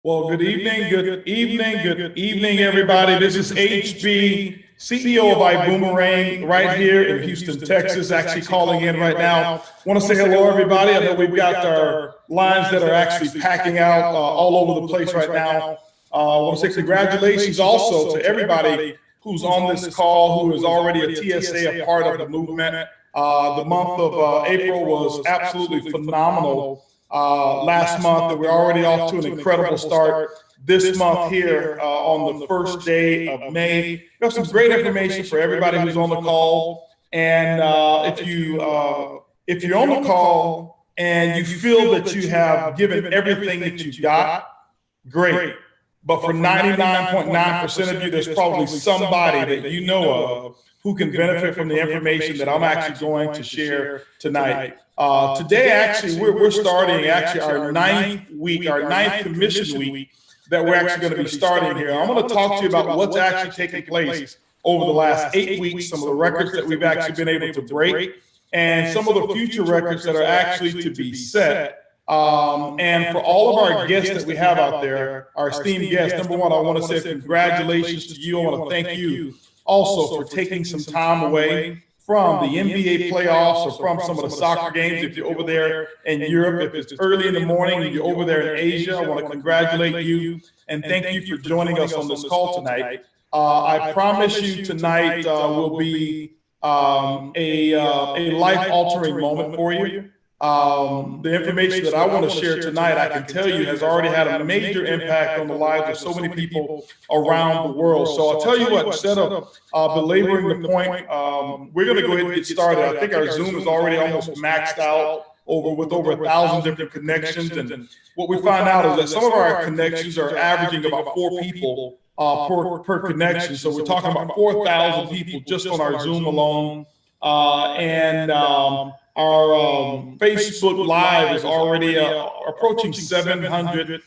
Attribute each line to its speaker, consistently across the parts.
Speaker 1: Well, good evening, everybody. This is HB, CEO of Ibuumerang, right here in Houston, Texas, actually calling in right now. Want to say hello, everybody. I know we've got our lines that are actually packing out all over the place right now. I want to say congratulations also to everybody who's on this call, who is already a TSA, a part of the movement. The month of April was absolutely phenomenal. Last month, and we're already off to an incredible start this month here on the first day of May. We have some great information for everybody who's on the call. And if you're on the call and you feel that you have given everything that you've got, great. But for 99.9% of you, there's probably somebody that you know of who can benefit from the information that I'm actually going to share tonight. Today, actually, we're starting actually our ninth commission week that we're actually going to be starting here. I'm going to talk to you about what's actually taken place over the last 8 weeks, some of the records that we've actually been able to break, and some of the future records that are actually to be set. And for all of our guests that we have out there, our esteemed guests, number one, I want to say congratulations to you. I want to thank you also for taking some time away from the NBA playoffs or from some of the soccer games. If you're over there in Europe, if it's early in the morning and you're over there in Asia, I want to congratulate you and thank you for joining us on this call tonight. I promise you tonight will be a life-altering moment for you. The information that I want to share tonight, I can tell you, has already had a major impact on the lives of so many people around the world. So I'll tell you what, instead of belaboring the point, we're going to go ahead and get started. I think our Zoom is already almost maxed out with over 1,000 different connections. And what we find out is that some of our connections are averaging about 4 people per connection. So we're talking about 4,000 people just on our Zoom alone. Our Facebook Live is already approaching 700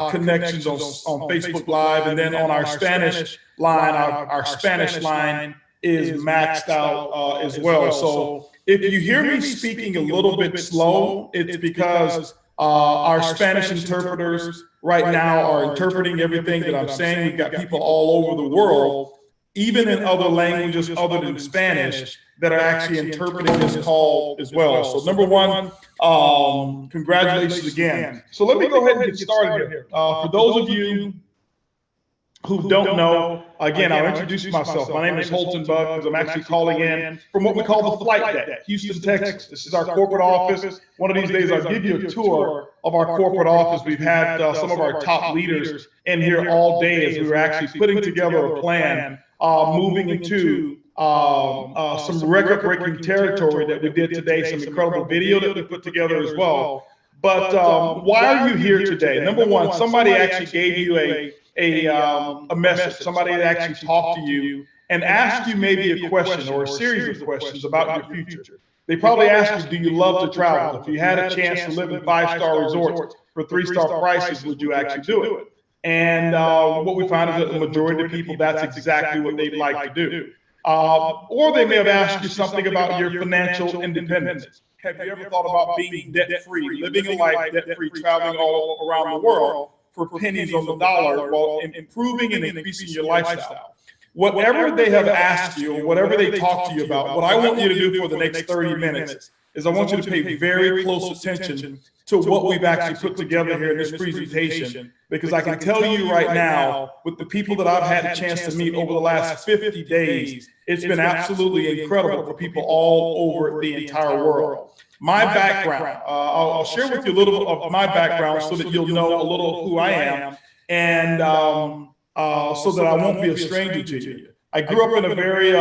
Speaker 1: connections on Facebook Live. And then on our Spanish line, our Spanish line is maxed out as well. So if you hear me speaking a little bit slow, it's because our Spanish interpreters right now are interpreting everything that I'm saying. We've got people all over the world, even in other languages other than Spanish, that are actually interpreting this call as well. So number one, congratulations again. So let me go ahead and get started here. For those of you who don't know, again, I'll introduce myself. My name is Holton Buggs. I'm actually calling in from what we call the flight deck, Houston, Texas. This is our corporate office. One of these days, I'll give you a tour of our corporate office. We've had some of our top leaders in here all day as we were actually putting together a plan, moving into some record-breaking territory that we did today, some incredible video that we put together as well. But why are you here today? Number one, somebody actually gave you a message. Somebody actually talked to you and asked you maybe a question or a series of questions about your future. They probably asked you, do you love to travel? If you had a chance to live in 5-star resorts for 3-star prices, would you actually do it? And what we find is that the majority of people, that's exactly what they'd like to do. Or they may have asked you something about your financial independence. Have you ever thought about being debt-free, living a life debt-free, traveling all around the world for pennies on the dollar while improving and increasing your lifestyle? Whatever they have asked you or whatever they talk to you about, what I want you to do for the next 30 minutes is I want you to pay very close attention to what we've actually put together here in this presentation, because I can tell you right now, with the people that I've had a chance to meet over the last 50 days, it's been absolutely incredible for people all over the entire world. My background, I'll share with you a little of my background so that you'll know a little who I am, and so that I won't be a stranger to you. I grew up in a very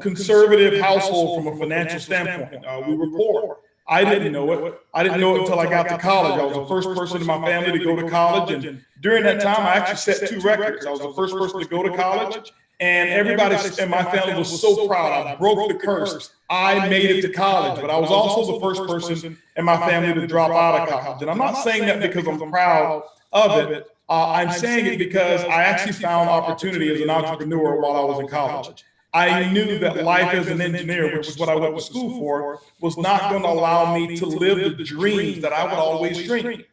Speaker 1: conservative household from a financial standpoint. We were poor. I didn't know it. I didn't know it until I got to college. I was the first person in my family to go to college. And during that time, I actually set 2 records. I was the first person to go to college. And everybody in my family was so proud. I broke the curse. I made it to college. But I was also the first person in my family to drop out of college. And I'm not saying that because I'm proud of it. I'm saying it because I actually found opportunity as an entrepreneur while I was in college. I knew that life as an engineer, which is what I went to school for, was not going to allow me to live the dreams that I would always dream.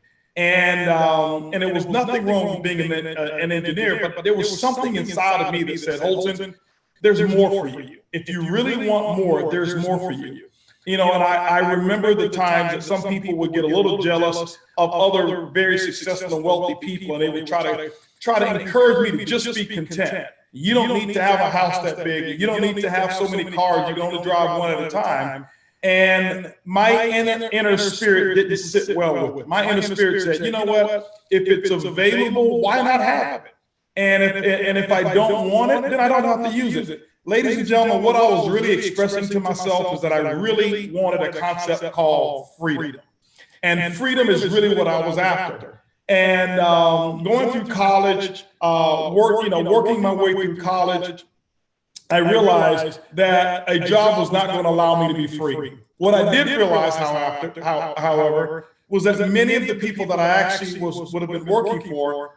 Speaker 1: And it was nothing wrong with being an engineer, but there was something inside of me that said, Holton, there's more for you. If you really want more, there's more for you. You know, and I remember the times that some people would get a little jealous of other very successful and wealthy people, and they would try to encourage me to just be content. You don't need to have a house that big. You don't need to have so many cars. You can only drive one at a time. And my inner spirit didn't sit well with it. My inner spirit said, you know what? If it's available, why not have it? And if I don't want it, then I don't have to use it. Ladies and gentlemen, what I was really expressing to myself is that I really wanted a concept called freedom. And freedom is really what I was after. And going through college, working my way through college, I realized that a job was not going to allow me to be free. What I did realize, however, was that many of the people that I actually would have been working for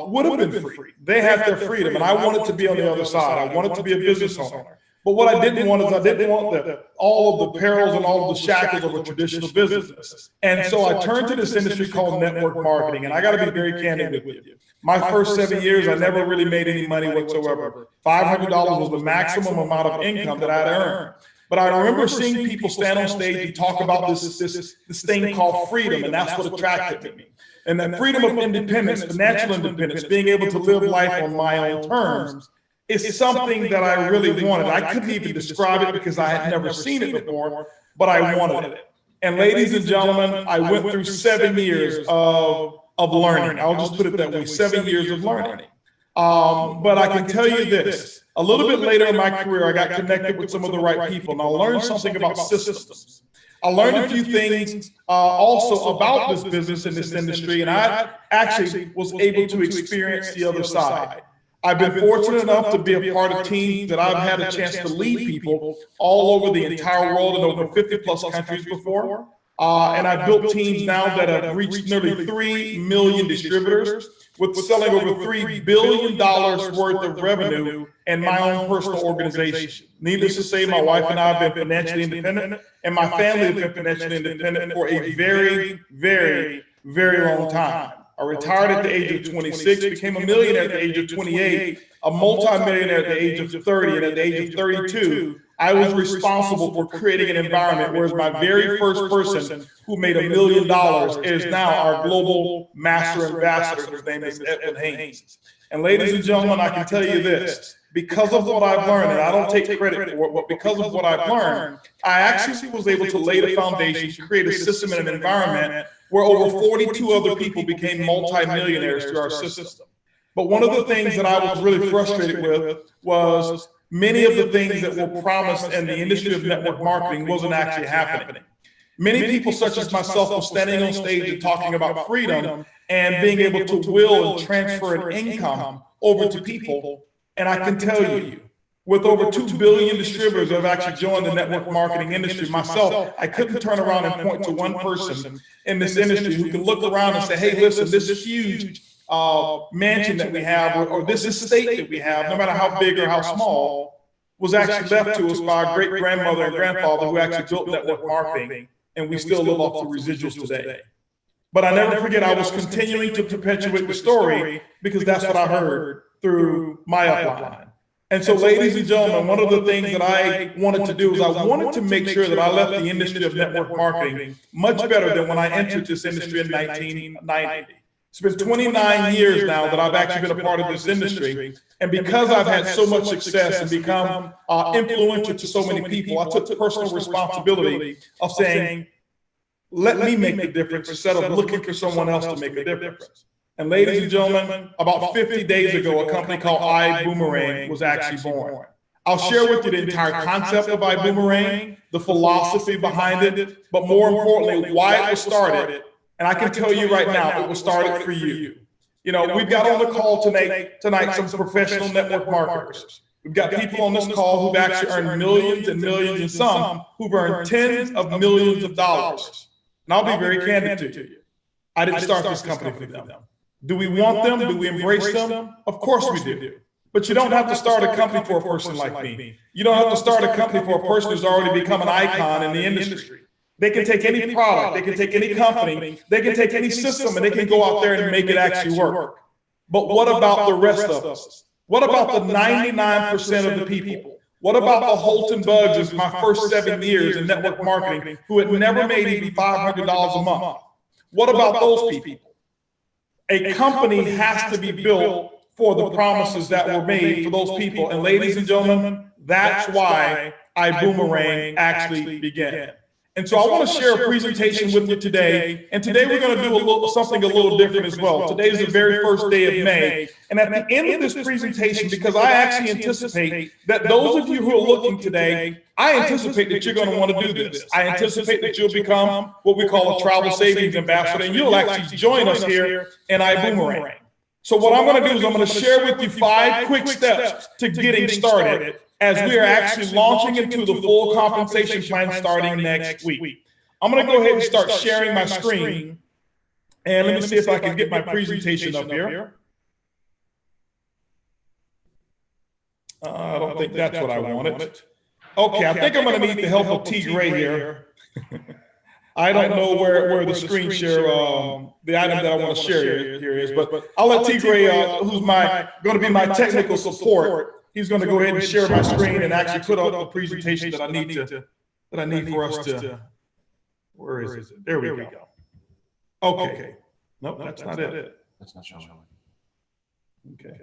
Speaker 1: would have been free. They had their freedom, and I wanted to be on the other side. I wanted to be a business owner. But what I didn't want is I didn't want all of the perils and all of the shackles of a traditional business. And so I turned to this industry called network marketing. And I got to be very candid with you. My first 7 years, I never really made any money whatsoever. $500 was the maximum amount of income that I'd earned. But I remember seeing people stand on stage and talk about this thing called freedom, and that's what attracted me. And that freedom of independence, financial independence, being able to live life on my own terms, is something that I really wanted. I couldn't even describe it because I had never seen it before, but I wanted it. And ladies and gentlemen, I went through 7 years of learning. I'll just put it that way, 7 years of learning. But I can tell you this, a little bit later in my career, I got connected with some of the right people, and I learned something about systems. I learned a few things also about this business and this industry, and I actually was able to experience the other side. I've been fortunate enough to be a part of teams that I've had a chance to lead people all over the entire world in over 50 plus countries before. And I've built teams now that have reached nearly 3 million distributors, with selling over $3 billion worth of revenue in my own personal organization. Needless to say, my wife and I have been financially independent, and my family have been financially independent for a very, very, very long time. I retired at the age of 26, became a millionaire at the age of 28, a multimillionaire at the age of 30, and at the age of 32, I was responsible for creating an environment where my very first person who made $1 million is now our global master ambassador, whose name is Edwin Haynes. And ladies and gentlemen, I can tell you this, because of what I've learned, and I don't take credit for it, but because of what I've learned, I actually was able to lay the foundation, create a system and an environment where over 42 other people became multimillionaires through our system. But one of the things that I was really frustrated with was many of the things that were promised in the industry of network marketing wasn't actually happening. Many people, such as myself, were standing on stage and talking about freedom and being able to will and transfer an income over to people. And I can tell you, with over 2 billion distributors who have actually joined the network marketing industry, myself, I couldn't turn around and point to one person in this industry who can look around and say, hey, listen, this is huge mansion that we have, or this estate that we have, no matter how big or how small, was actually left to us by our great-grandmother and grandfather who actually built network marketing, and we still live off the residuals today. But I never forget, I was continuing to perpetuate the story because that's what I heard through my upline. And so, ladies and gentlemen, one of the things that I wanted to do is I wanted to make sure that I left the industry of network marketing much better than when I entered this industry in 1990. It's been 29 years now that I've actually been a part of this industry. And because I've had so much success and become influential to so many people, I took personal responsibility of saying, let me make the difference instead of looking for someone else to make a difference. And ladies and gentlemen, about 50 days ago, a company called IBüümerang was actually born. I'll share with you the entire concept of IBüümerang, the philosophy behind it, but more importantly, why it was started. And I can tell you right now, it was started for you. You know, we've got on the call tonight some professional network marketers. We've got people on this call who've actually earned millions and millions, and some who've earned tens of millions of dollars. And I'll be very candid to you. I didn't start this company for them. Do we want them? Do we embrace them? Of course we do. But you don't have to start a company for a person like me. You don't have to start a company for a person who's already become an icon in the industry. They can take any product, they can take any company, they can take any system, and they can go out there and make it actually work. But what about the rest of us? What about the 99% of the people? What about the Holton Buggs in my first 7 years in network marketing who had never made even $500 a month? What about those people? A company has to be built for the promises that were made for those people. And ladies and gentlemen, that's why IBüümerang actually began. And so I want to share a presentation with you today. And today we're going to do something a little different as well. Today is the very first day of May. And at the end of this presentation, because I actually anticipate that those of you who are looking today, I anticipate that you're going to want to do this. I anticipate that you'll become what we call a travel savings ambassador, and you'll actually join us here in IBüümerang. So what I'm going to do is I'm going to share with you 5 quick steps to getting started, as we are actually launching into the full compensation plan starting next week. I'm going to go ahead and start sharing my screen. And let me see if I can get my presentation up here. I don't think that's what I wanted. Okay, I think I'm going to need the help of T. Gray here. I don't know where the screen share, the item that I want to share here is, but I'll let T. Gray, who's going to be my technical support. He's going to go ahead and share my screen and actually put up the presentation that I need for us to. Where is it? There we go. Okay. Nope, that's not it.
Speaker 2: That's not showing.
Speaker 1: Okay.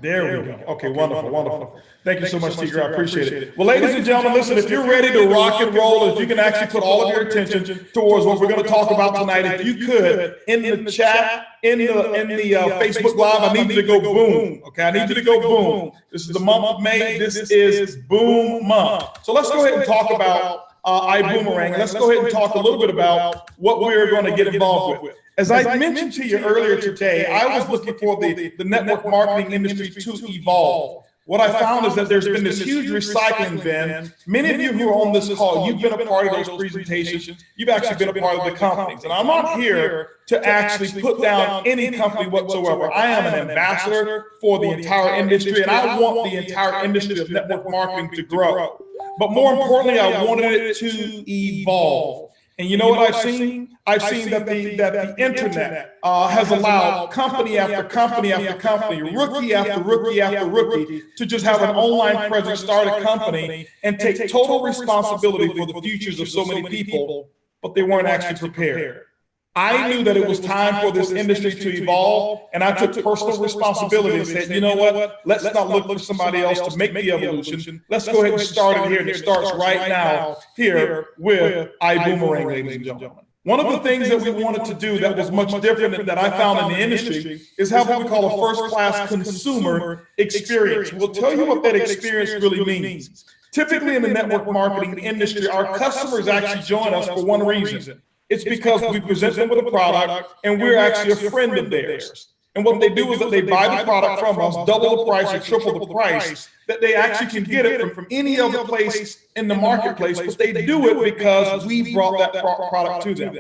Speaker 1: There we go. Okay, wonderful. Thank you so much, Tigger. I appreciate it. Well, ladies and gentlemen, listen, if you're ready to rock and roll, if you can actually put all of your attention towards what we're going to talk about tonight, if you could, in the chat, in the Facebook Live, I need you to go boom. Okay, I need you to go boom. This is the month of May. This is Boom Month. So let's go ahead and talk about IBüümerang. Let's go ahead and talk a little bit about what we're going to get involved with. As I mentioned to you earlier today, I was looking for the network marketing industry to evolve. What I found is that there's been this huge recycling bin. Many of you who are on this call, you've been a part of those presentations. You've actually been a part of the companies. And I'm not here to actually put down any company whatsoever. I am an ambassador for the entire industry, and I want the entire industry of network marketing to grow. But more importantly, I wanted it to evolve. And you know what I've seen? I've seen that the internet has allowed company after company after company, rookie after rookie after rookie, to just have an online presence, start a company, and take total responsibility for the futures of so many people, but they weren't actually prepared. I knew that it was time for this industry to evolve, and I took personal responsibility and said, you know what, let's not look for somebody else to make the evolution. Let's go ahead and start it here, and it starts right now here with IBüümerang, ladies and gentlemen. One of the things that we wanted to do that was much different that I found in the industry is have what we call a first-class consumer experience. We'll tell you what that experience really means. Typically in the network marketing industry, our customers actually join us for one reason. It's because we present them with a product and we're actually a friend of theirs. And what they do is that they buy the product from us, double the price or triple the price, that they actually can get it from any other place in the marketplace, but they do it because we brought that product to them.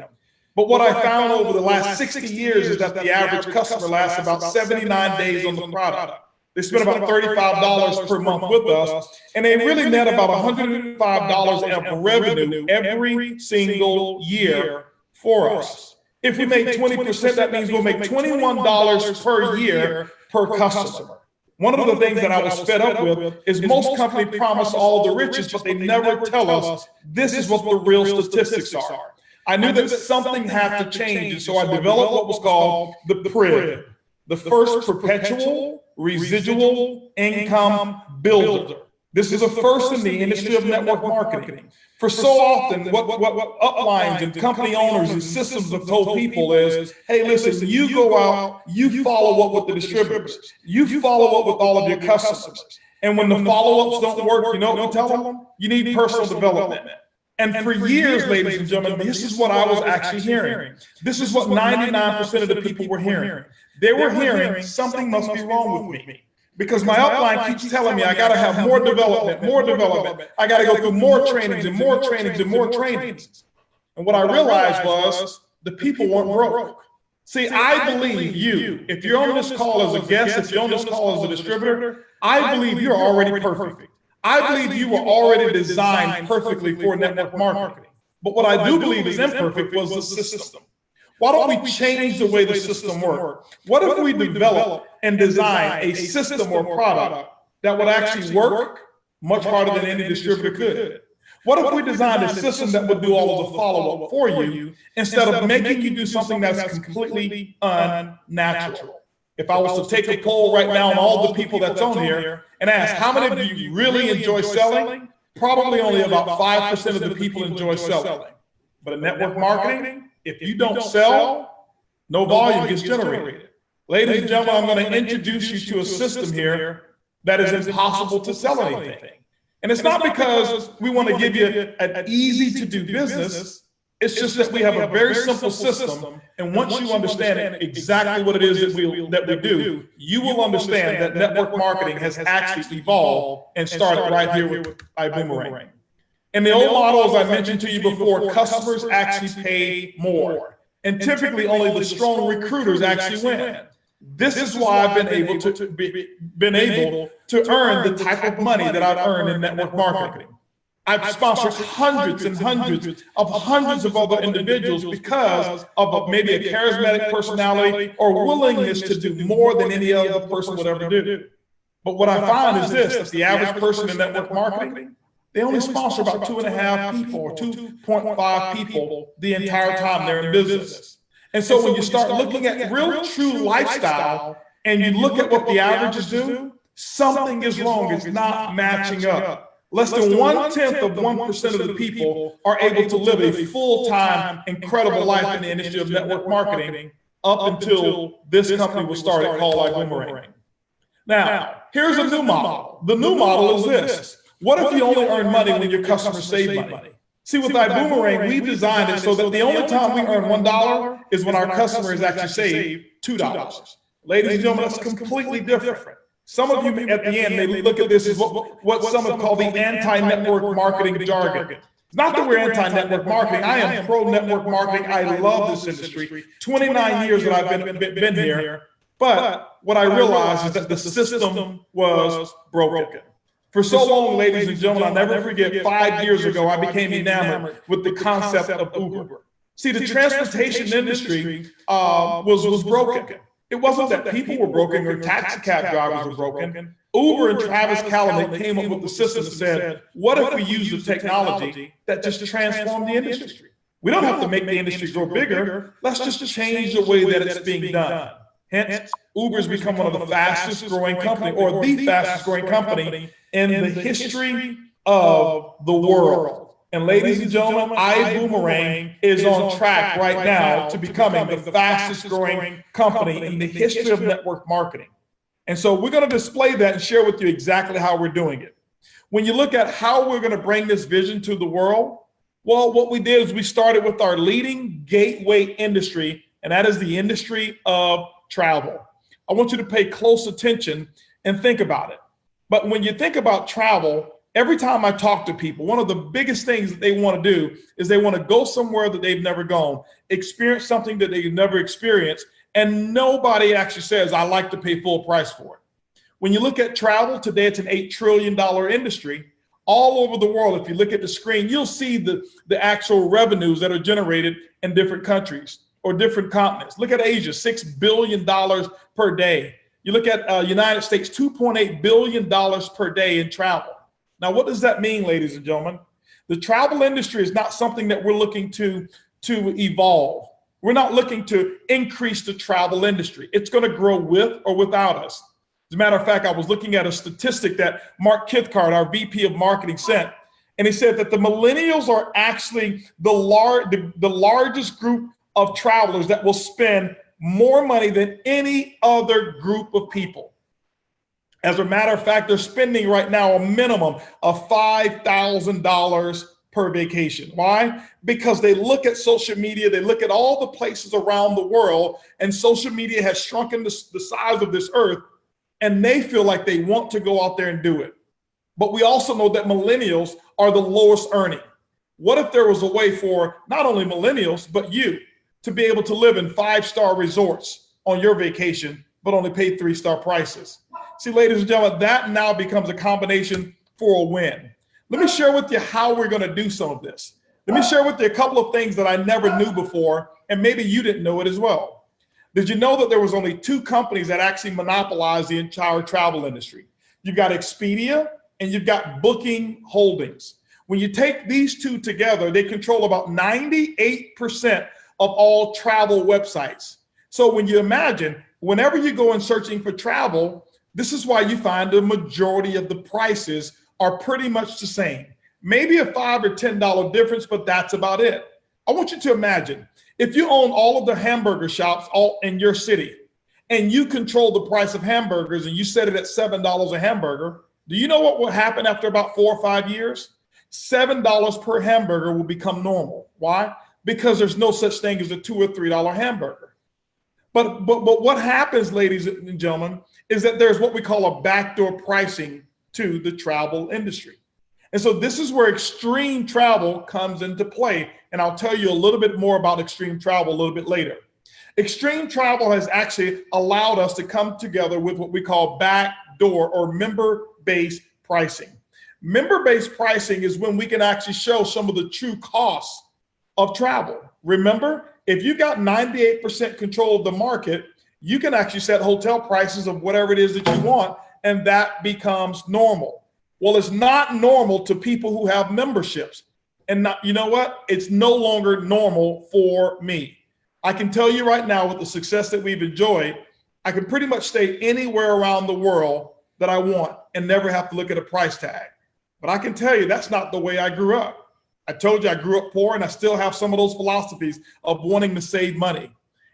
Speaker 1: But what I found over the last 60 years is that the average customer lasts about 79 days on the product. They spend about $35 per month with us, and they really net about $105 of revenue every single year for us. If we make 20%, that means we'll make $21 per year per customer. One of the things that I was fed up with is most companies promise all the riches, but they never tell us this is what the real statistics are. I knew that something had to change, and so I developed what was called the PRIB, the first perpetual residual income builder. This is a first in the industry of network marketing. For so often, what uplines and company owners and systems have told people is, hey, listen, you go out, you follow up with the distributors, you follow up with all of your customers. And when the follow-ups don't work, you know what you tell them? You need personal development. And for years, ladies and gentlemen, this is what I was actually hearing. This is what 99% of the people were hearing. They were hearing something must be wrong with me. Because my upline keeps telling me I got to have more development, more development. I got to go through more trainings and more trainings and more trainings. And what I realized was the people weren't broke. See, I believe you, if you're on this call as a guest, if you're on this call as a distributor, I believe you're already perfect. I believe you were already designed perfectly for network marketing. But what I do believe is imperfect was the system. Why don't we change the way the system works? What if we develop and design a system or product that would actually work much harder than any distributor could? What if we designed a system that would do all of the follow-up for you instead of making you do something that's completely unnatural? If I was to take a poll right now on all the people that's on here and ask how many of you really enjoy selling, probably only about 5% of the people enjoy selling. But in network marketing, if you don't sell, no volume gets generated. Ladies and gentlemen, I'm going to introduce you to a system here that is impossible to sell anything. And it's not because we want to give you an easy to do business. It's just that we have a very simple system. And once you understand exactly what it is that we do, you will understand that network marketing has actually evolved and started right here with Ibuumerang. In the old model, as I mentioned to you before, customers actually pay more. And typically only the strong recruiters actually win. This is why I've been able to earn the type of money that I've earned in network marketing. I've sponsored hundreds and hundreds of other individuals because of maybe a charismatic personality or willingness to do more than any other person would ever do. But what I find is this, that the average person in network marketing, they only sponsor about 2.5 people or 2.5 people the entire time they're in business. And so when you start looking at real true lifestyle and you look at what the averages do, something is wrong. It's not matching up. Less than 1/10 of 1% of the people are able to live a full-time, incredible life in the industry of network marketing up until this company was started called Ibuumerang. Now, here's a new model. The new model is this. What if you only earn money when your customers save money? See, with Ibuumerang, we designed it so that the only time we earn $1 is when our customers actually save $2. Ladies and gentlemen, that's completely different. Some of you at the end may look at this as what some have called the anti-network marketing jargon. Not that we're anti-network marketing. I am pro-network marketing. I love this industry. 29 years that I've been here. But what I realized is that the system was broken. For so long, ladies and gentlemen, I'll never forget, 5 years ago, I became enamored with the concept of Uber. See, the transportation industry was broken. It wasn't that people were broken or taxi cab drivers were broken. Uber and Travis Kalanick came up with the system and said, what if we use the technology that just transformed the industry? We don't have to make the industry grow bigger. Let's just change the way that it's being done. Hence, Uber's become one of the fastest growing company, or the fastest growing company in the history of the world. And ladies and gentlemen, Ibuumerang is on track right now to becoming the fastest growing company in the history of network marketing. And so we're going to display that and share with you exactly how we're doing it. When you look at how we're going to bring this vision to the world, well, what we did is we started with our leading gateway industry, and that is the industry of travel. I want you to pay close attention and think about it. But when you think about travel, every time I talk to people, one of the biggest things that they want to do is they want to go somewhere that they've never gone, experience something that they've never experienced, and nobody actually says, I like to pay full price for it. When you look at travel, today it's an $8 trillion industry. All over the world, if you look at the screen, you'll see the actual revenues that are generated in different countries or different continents. Look at Asia, $6 billion per day. You look at United States, $2.8 billion per day in travel. Now, what does that mean, ladies and gentlemen? The travel industry is not something that we're looking to evolve. We're not looking to increase the travel industry. It's going to grow with or without us. As a matter of fact, I was looking at a statistic that Mark Kithcart, our VP of marketing, sent, and he said that the millennials are actually the largest group of travelers that will spend more money than any other group of people. As a matter of fact, they're spending right now a minimum of $5,000 per vacation. Why? Because they look at social media, they look at all the places around the world, and social media has shrunken the size of this earth, and they feel like they want to go out there and do it. But we also know that millennials are the lowest earning. What if there was a way for not only millennials, but you to be able to live in 5-star resorts on your vacation, but only pay 3-star prices? See, ladies and gentlemen, that now becomes a combination for a win. Let me share with you how we're going to do some of this. Let me share with you a couple of things that I never knew before, and maybe you didn't know it as well. Did you know that there was only 2 companies that actually monopolize the entire travel industry? You've got Expedia and you've got Booking Holdings. When you take these 2 together, they control about 98% of all travel websites. So when you imagine, whenever you go and searching for travel, this is why you find the majority of the prices are pretty much the same. Maybe a $5 or $10 difference, but that's about it. I want you to imagine if you own all of the hamburger shops all in your city and you control the price of hamburgers and you set it at $7 a hamburger, do you know what will happen after about 4 or 5 years? $7 per hamburger will become normal. Why? Because there's no such thing as a $2 or $3 hamburger. But what happens, ladies and gentlemen, is that there's what we call a backdoor pricing to the travel industry. And so this is where extreme travel comes into play. And I'll tell you a little bit more about extreme travel a little bit later. Extreme travel has actually allowed us to come together with what we call backdoor or member-based pricing. Member-based pricing is when we can actually show some of the true costs of travel. Remember, if you got 98% control of the market, you can actually set hotel prices of whatever it is that you want, and that becomes normal. Well, it's not normal to people who have memberships. And you know what? It's no longer normal for me. I can tell you right now, with the success that we've enjoyed, I can pretty much stay anywhere around the world that I want and never have to look at a price tag. But I can tell you that's not the way I grew up. I told you I grew up poor, and I still have some of those philosophies of wanting to save money.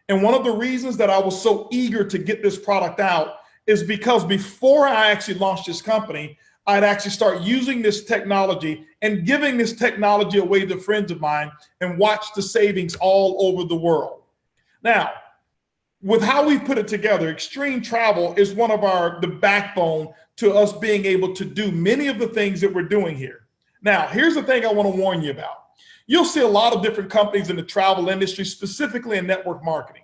Speaker 1: And one of the reasons that I was so eager to get this product out is because before I actually launched this company, I'd actually start using this technology and giving this technology away to friends of mine and watch the savings all over the world. Now, with how we put it together, extreme travel is one of the backbone to us being able to do many of the things that we're doing here. Now, here's the thing I want to warn you about. You'll see a lot of different companies in the travel industry, specifically in network marketing.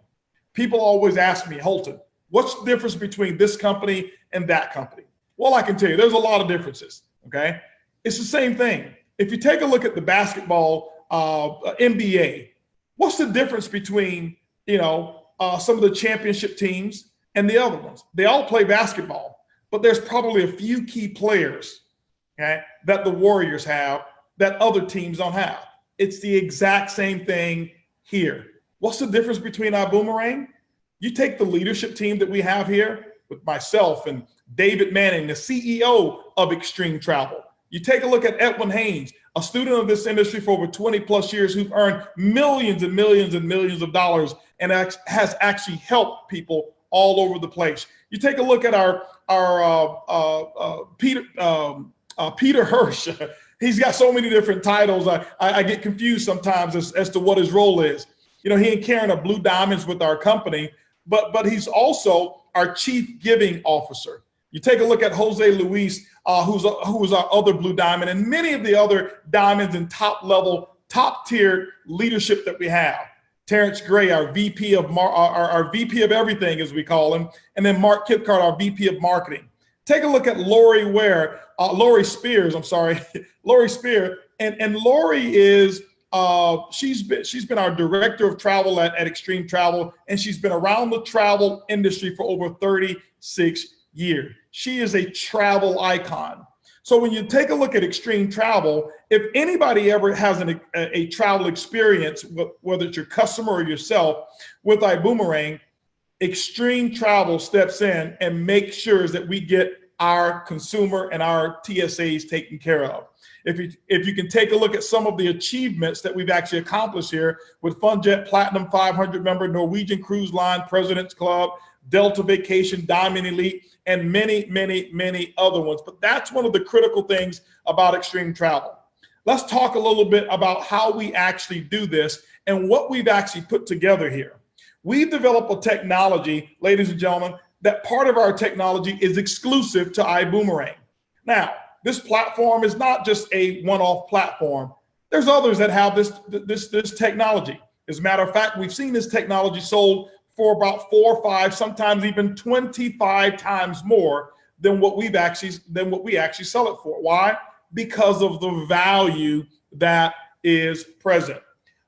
Speaker 1: People always ask me, Holton, what's the difference between this company and that company? Well, I can tell you, there's a lot of differences, okay? It's the same thing. If you take a look at the basketball NBA, what's the difference between, some of the championship teams and the other ones? They all play basketball, but there's probably a few key players, okay, that the Warriors have that other teams don't have. It's the exact same thing here. What's the difference between Ibuumerang? You take the leadership team that we have here with myself and David Manning, the CEO of Extreme Travel. You take a look at Edwin Haynes, a student of this industry for over 20 plus years who've earned millions and millions and millions of dollars and has actually helped people all over the place. You take a look at our Peter Hirsch. He's got so many different titles. I get confused sometimes as to what his role is. He and Karen are Blue Diamonds with our company, but he's also our Chief Giving Officer. You take a look at Jose Luis, who's our other Blue Diamond, and many of the other diamonds and top tier leadership that we have. Terrence Gray, our VP of our VP of everything, as we call him, and then Mark Kipcart, our VP of marketing. Take a look at Lori Spears. Lori Spear, and Lori is she's been our director of travel at Extreme Travel, and she's been around the travel industry for over 36 years. She is a travel icon. So when you take a look at Extreme Travel, if anybody ever has a travel experience, whether it's your customer or yourself, with Ibuumerang, Extreme Travel steps in and makes sure that we get our consumer and our TSAs taken care of. If you can take a look at some of the achievements that we've actually accomplished here with FunJet Platinum 500 member, Norwegian Cruise Line, President's Club, Delta Vacation, Diamond Elite, and many, many, many other ones. But that's one of the critical things about Extreme Travel. Let's talk a little bit about how we actually do this and what we've actually put together here. We've developed a technology, ladies and gentlemen, that part of our technology is exclusive to Ibuumerang. Now, this platform is not just a one-off platform. There's others that have this technology. As a matter of fact, we've seen this technology sold for about 4 or 5, sometimes even 25 times more than what we actually sell it for. Why? Because of the value that is present.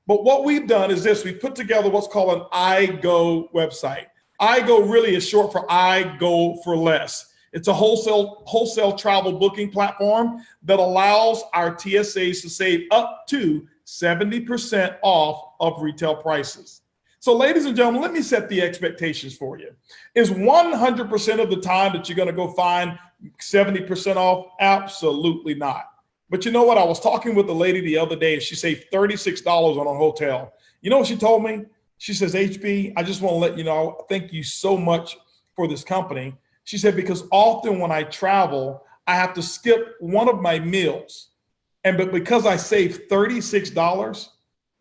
Speaker 1: But what we've done is this: we put together what's called an iGo website. iGo really is short for I Go for Less. It's a wholesale travel booking platform that allows our TSAs to save up to 70% off of retail prices. So ladies and gentlemen, let me set the expectations for you. Is 100% of the time that you're going to go find 70% off? Absolutely not. But you know what? I was talking with a lady the other day and she saved $36 on a hotel. You know what she told me? She says, HB, I just want to let you know, thank you so much for this company. She said, because often when I travel, I have to skip one of my meals. But because I saved $36,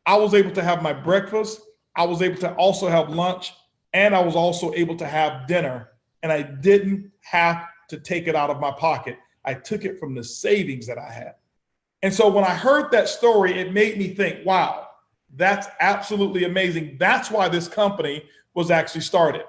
Speaker 1: I was able to have my breakfast, I was able to also have lunch, and I was also able to have dinner. And I didn't have to take it out of my pocket. I took it from the savings that I had. And so when I heard that story, it made me think, wow, that's absolutely amazing. That's why this company was actually started.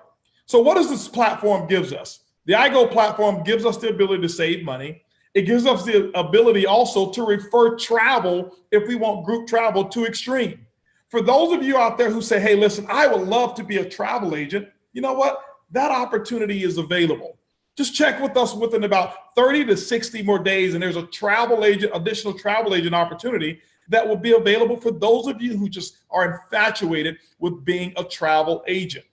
Speaker 1: So what does this platform gives us? The iGo platform gives us the ability to save money. It gives us the ability also to refer travel if we want group travel to Extreme. For those of you out there who say, hey, listen, I would love to be a travel agent, you know what? That opportunity is available. Just check with us within about 30 to 60 more days, and there's a additional travel agent opportunity that will be available for those of you who just are infatuated with being a travel agent.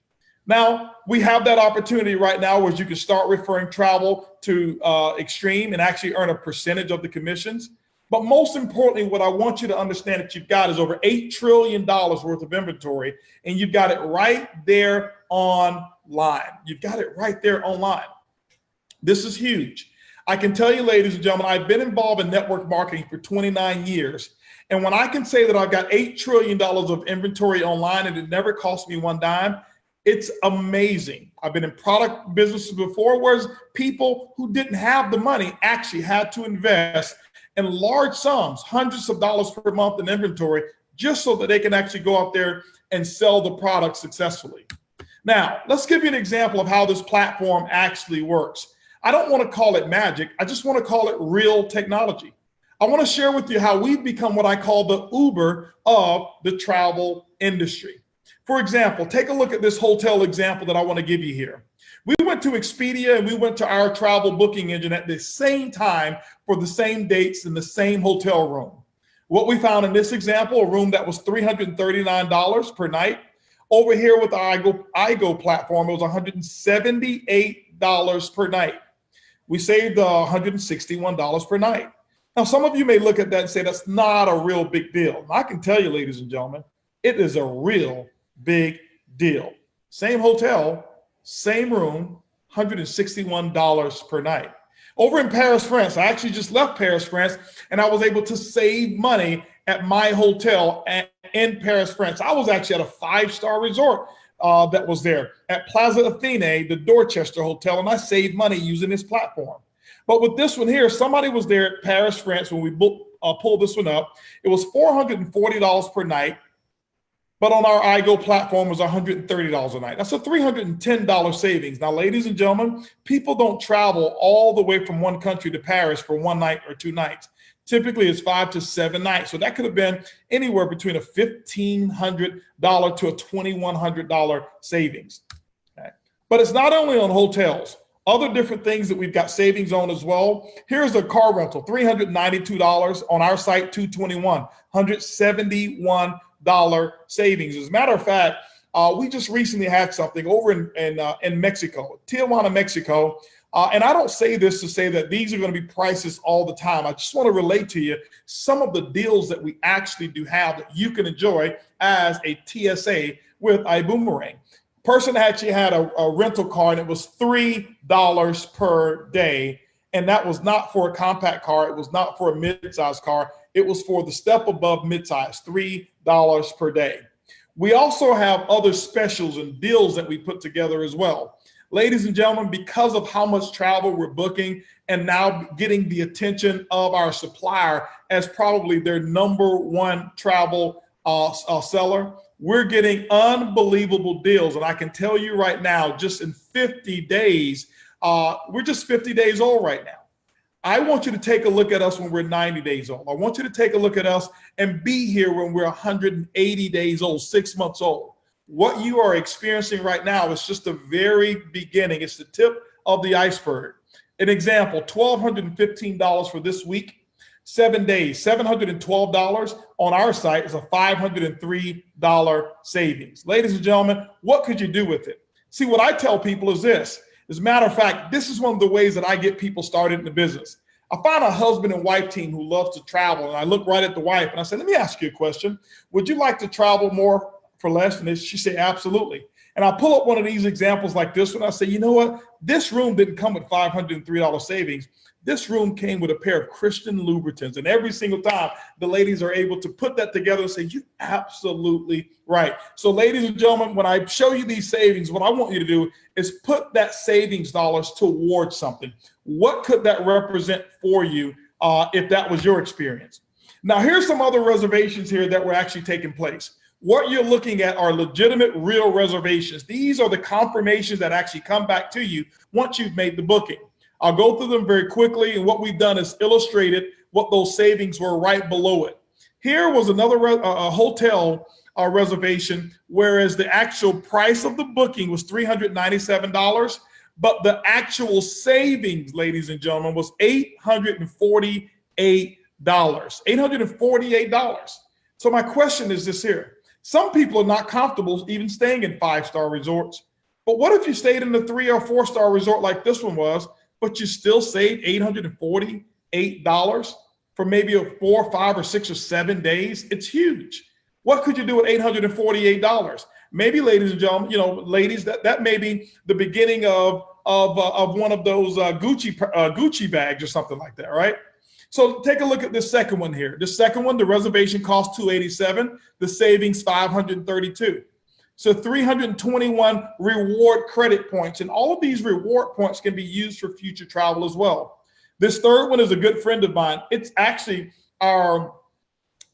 Speaker 1: Now, we have that opportunity right now where you can start referring travel to Extreme and actually earn a percentage of the commissions. But most importantly, what I want you to understand that you've got is over $8 trillion worth of inventory, and you've got it right there online. You've got it right there online. This is huge. I can tell you, ladies and gentlemen, I've been involved in network marketing for 29 years. And when I can say that I've got $8 trillion of inventory online and it never cost me one dime, it's amazing. I've been in product businesses before, whereas people who didn't have the money actually had to invest in large sums, hundreds of dollars per month in inventory, just so that they can actually go out there and sell the product successfully. Now, let's give you an example of how this platform actually works. I don't want to call it magic. I just want to call it real technology. I want to share with you how we've become what I call the Uber of the travel industry. For example, take a look at this hotel example that I want to give you here. We went to Expedia and we went to our travel booking engine at the same time for the same dates in the same hotel room. What we found in this example, a room that was $339 per night. Over here with the iGo platform, it was $178 per night. We saved $161 per night. Now, some of you may look at that and say that's not a real big deal. I can tell you, ladies and gentlemen, it is a real big deal. Same hotel, same room, $161 per night. Over in Paris, France, I actually just left Paris, France, and I was able to save money at my hotel in Paris, France. I was actually at a 5-star resort that was there at Plaza Athene, the Dorchester Hotel, and I saved money using this platform. But with this one here, somebody was there at Paris, France when we pulled this one up. It was $440 per night, but on our iGo platform was $130 a night. That's a $310 savings. Now, ladies and gentlemen, people don't travel all the way from one country to Paris for one night or 2 nights. Typically, it's 5 to 7 nights. So that could have been anywhere between a $1,500 to a $2,100 savings. Okay. But it's not only on hotels. Other different things that we've got savings on as well. Here's a car rental, $392 on our site, $221, $171 savings. As a matter of fact, we just recently had something over in Mexico, Tijuana, Mexico. And I don't say this to say that these are going to be prices all the time. I just want to relate to you some of the deals that we actually do have that you can enjoy as a TSA with Ibuumerang. Person actually had a rental car and it was $3 per day. And that was not for a compact car. It was not for a mid-size car. It was for the step above mid-size, $3 per day. We also have other specials and deals that we put together as well. Ladies and gentlemen, because of how much travel we're booking and now getting the attention of our supplier as probably their #1 travel seller, we're getting unbelievable deals. And I can tell you right now, just in 50 days, we're just 50 days old right now. I want you to take a look at us when we're 90 days old. I want you to take a look at us and be here when we're 180 days old, 6 months old. What you are experiencing right now is just the very beginning. It's the tip of the iceberg. An example, $1,215 for this week, 7 days, $712 on our site is a $503 savings. Ladies and gentlemen, what could you do with it? See, what I tell people is this. As a matter of fact, this is one of the ways that I get people started in the business. I find a husband and wife team who loves to travel, and I look right at the wife and I say, let me ask you a question. Would you like to travel more for less than this? She said, absolutely. And I pull up one of these examples like this one. I say, you know what? This room didn't come with $503 savings. This room came with a pair of Christian Louboutins. And every single time the ladies are able to put that together and say, you're absolutely right. So ladies and gentlemen, when I show you these savings, what I want you to do is put that savings dollars towards something. What could that represent for you if that was your experience? Now, here's some other reservations here that were actually taking place. What you're looking at are legitimate, real reservations. These are the confirmations that actually come back to you once you've made the booking. I'll go through them very quickly, and what we've done is illustrated what those savings were right below it. Here was another hotel reservation, whereas the actual price of the booking was $397, but the actual savings, ladies and gentlemen, was $848. $848. So my question is this here. Some people are not comfortable even staying in 5-star resorts. But what if you stayed in the 3 or 4-star resort like this one was, but you still saved $848 for maybe a 4, 5, or 6, or 7 days? It's huge. What could you do with $848? Maybe, ladies and gentlemen, you know, ladies, that may be the beginning of one of those Gucci bags or something like that, right? So take a look at this second one here. The second one, the reservation cost $287, the savings $532. So 321 reward credit points, and all of these reward points can be used for future travel as well. This third one is a good friend of mine. It's actually our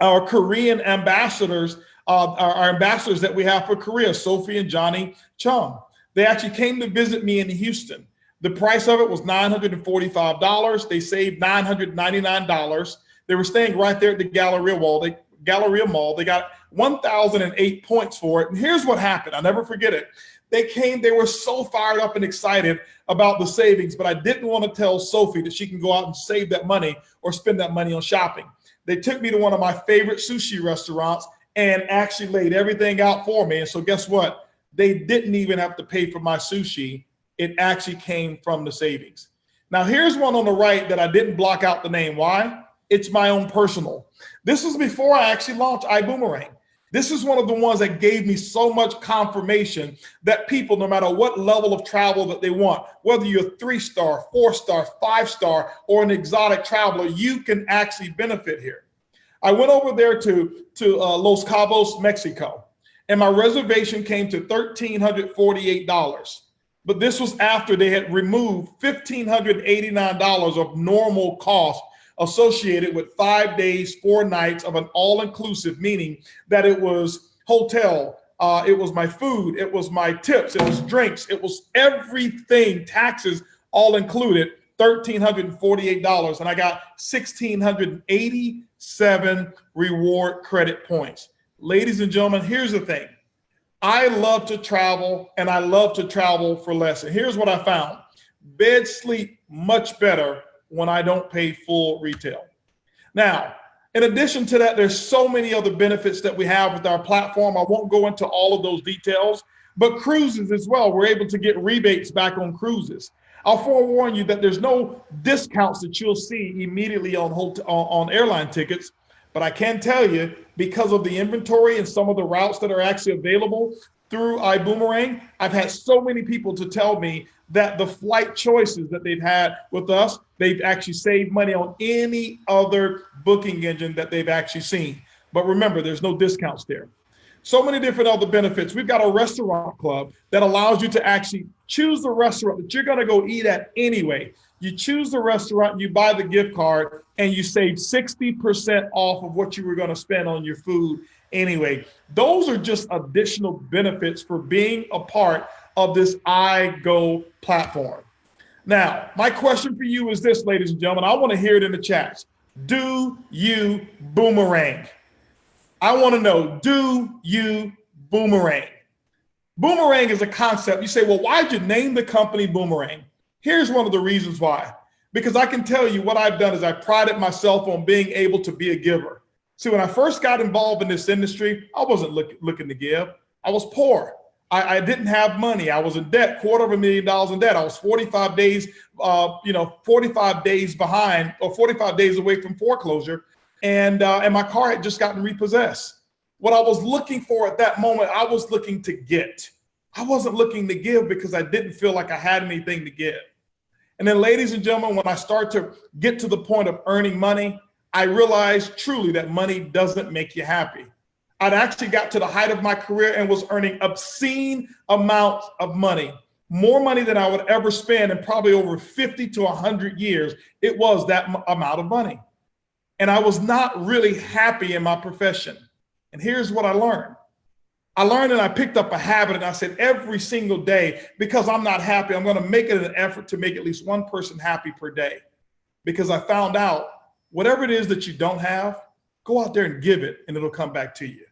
Speaker 1: Korean ambassadors, our ambassadors that we have for Korea, Sophie and Johnny Chung. They actually came to visit me in Houston. The price of it was $945. They saved $999. They were staying right there at the Galleria Mall. They got 1,008 points for it. And here's what happened. I'll never forget it. They came, they were so fired up and excited about the savings, but I didn't want to tell Sophie that she can go out and save that money or spend that money on shopping. They took me to one of my favorite sushi restaurants and actually laid everything out for me. And so guess what? They didn't even have to pay for my sushi. It actually came from the savings. Now here's one on the right that I didn't block out the name. Why? It's my own personal. This was before I actually launched Ibuumerang. This is one of the ones that gave me so much confirmation that people, no matter what level of travel that they want, whether you're 3-star, 4-star, 5-star, or an exotic traveler, you can actually benefit here. I went over there to Los Cabos, Mexico, and my reservation came to $1,348. But this was after they had removed $1,589 of normal cost associated with 5 days, 4 nights of an all-inclusive, meaning that it was hotel, it was my food, it was my tips, it was drinks, it was everything, taxes all included, $1,348, and I got 1,687 reward credit points. Ladies and gentlemen, here's the thing. I love to travel, and I love to travel for less. And here's what I found. Bed sleep much better when I don't pay full retail. Now, in addition to that, there's so many other benefits that we have with our platform. I won't go into all of those details, but cruises as well. We're able to get rebates back on cruises. I'll forewarn you that there's no discounts that you'll see immediately on airline tickets, but I can tell you, because of the inventory and some of the routes that are actually available through Ibuumerang, I've had so many people to tell me that the flight choices that they've had with us, they've actually saved money on any other booking engine that they've actually seen. But remember, there's no discounts there. So many different other benefits. We've got a restaurant club that allows you to actually choose the restaurant that you're going to go eat at anyway. You choose the restaurant, you buy the gift card, and you save 60% off of what you were going to spend on your food anyway. Those are just additional benefits for being a part of this iGo platform. Now, my question for you is this, ladies and gentlemen. I want to hear it in the chats. Do you boomerang? I want to know, do you boomerang? Boomerang is a concept. You say, well, why'd you name the company Boomerang? Here's one of the reasons why. Because I can tell you what I've done is I prided myself on being able to be a giver. See, when I first got involved in this industry, I wasn't looking to give. I was poor. I didn't have money. I was in debt, $250,000 in debt. I was 45 days, 45 days behind, or 45 days away from foreclosure. And my car had just gotten repossessed. What I was looking for at that moment, I was looking to get. I wasn't looking to give because I didn't feel like I had anything to give. And then, ladies and gentlemen, when I start to get to the point of earning money, I realized truly that money doesn't make you happy. I'd actually got to the height of my career and was earning obscene amounts of money, more money than I would ever spend in probably over 50 to 100 years. It was that amount of money. And I was not really happy in my profession. And here's what I learned. I learned and I picked up a habit, and I said every single day, because I'm not happy, I'm going to make it an effort to make at least one person happy per day. Because I found out whatever it is that you don't have, go out there and give it and it'll come back to you.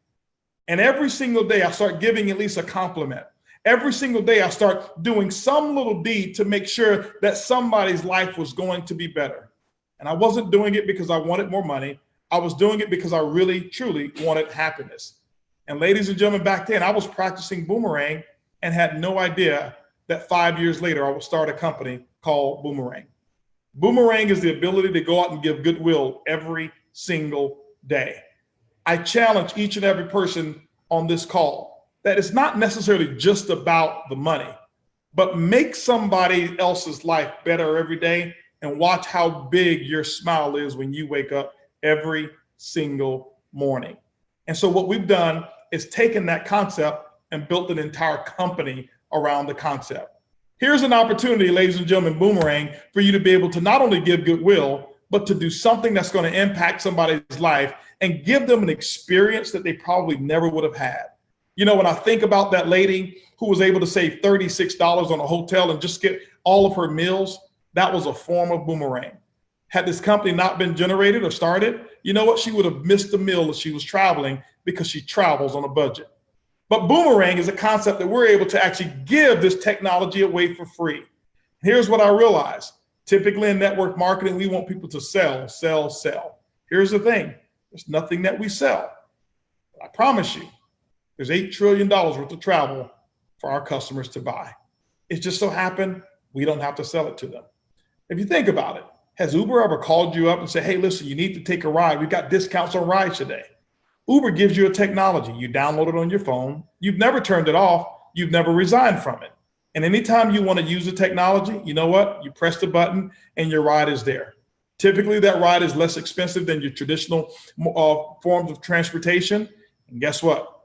Speaker 1: And every single day I start giving at least a compliment. Every single day I start doing some little deed to make sure that somebody's life was going to be better. And I wasn't doing it because I wanted more money. I was doing it because I really, truly wanted happiness. And ladies and gentlemen, back then I was practicing Boomerang and had no idea that 5 years later I would start a company called Boomerang. Boomerang is the ability to go out and give goodwill every single day. I challenge each and every person on this call that it's not necessarily just about the money, but make somebody else's life better every day and watch how big your smile is when you wake up every single morning. And so what we've done is taken that concept and built an entire company around the concept. Here's an opportunity, ladies and gentlemen, Boomerang, for you to be able to not only give goodwill, but to do something that's going to impact somebody's life and give them an experience that they probably never would have had. You know, when I think about that lady who was able to save $36 on a hotel and just get all of her meals, that was a form of Boomerang. Had this company not been generated or started, you know what? She would have missed the meal as she was traveling because she travels on a budget. But Boomerang is a concept that we're able to actually give this technology away for free. Here's what I realized. Typically in network marketing, we want people to sell, sell, sell. Here's the thing. There's nothing that we sell. But I promise you, there's $8 trillion worth of travel for our customers to buy. It just so happened we don't have to sell it to them. If you think about it, has Uber ever called you up and said, hey, listen, you need to take a ride. We've got discounts on rides today. Uber gives you a technology. You download it on your phone. You've never turned it off. You've never resigned from it. And anytime you want to use the technology, you know what? You press the button and your ride is there. Typically, that ride is less expensive than your traditional forms of transportation. And guess what?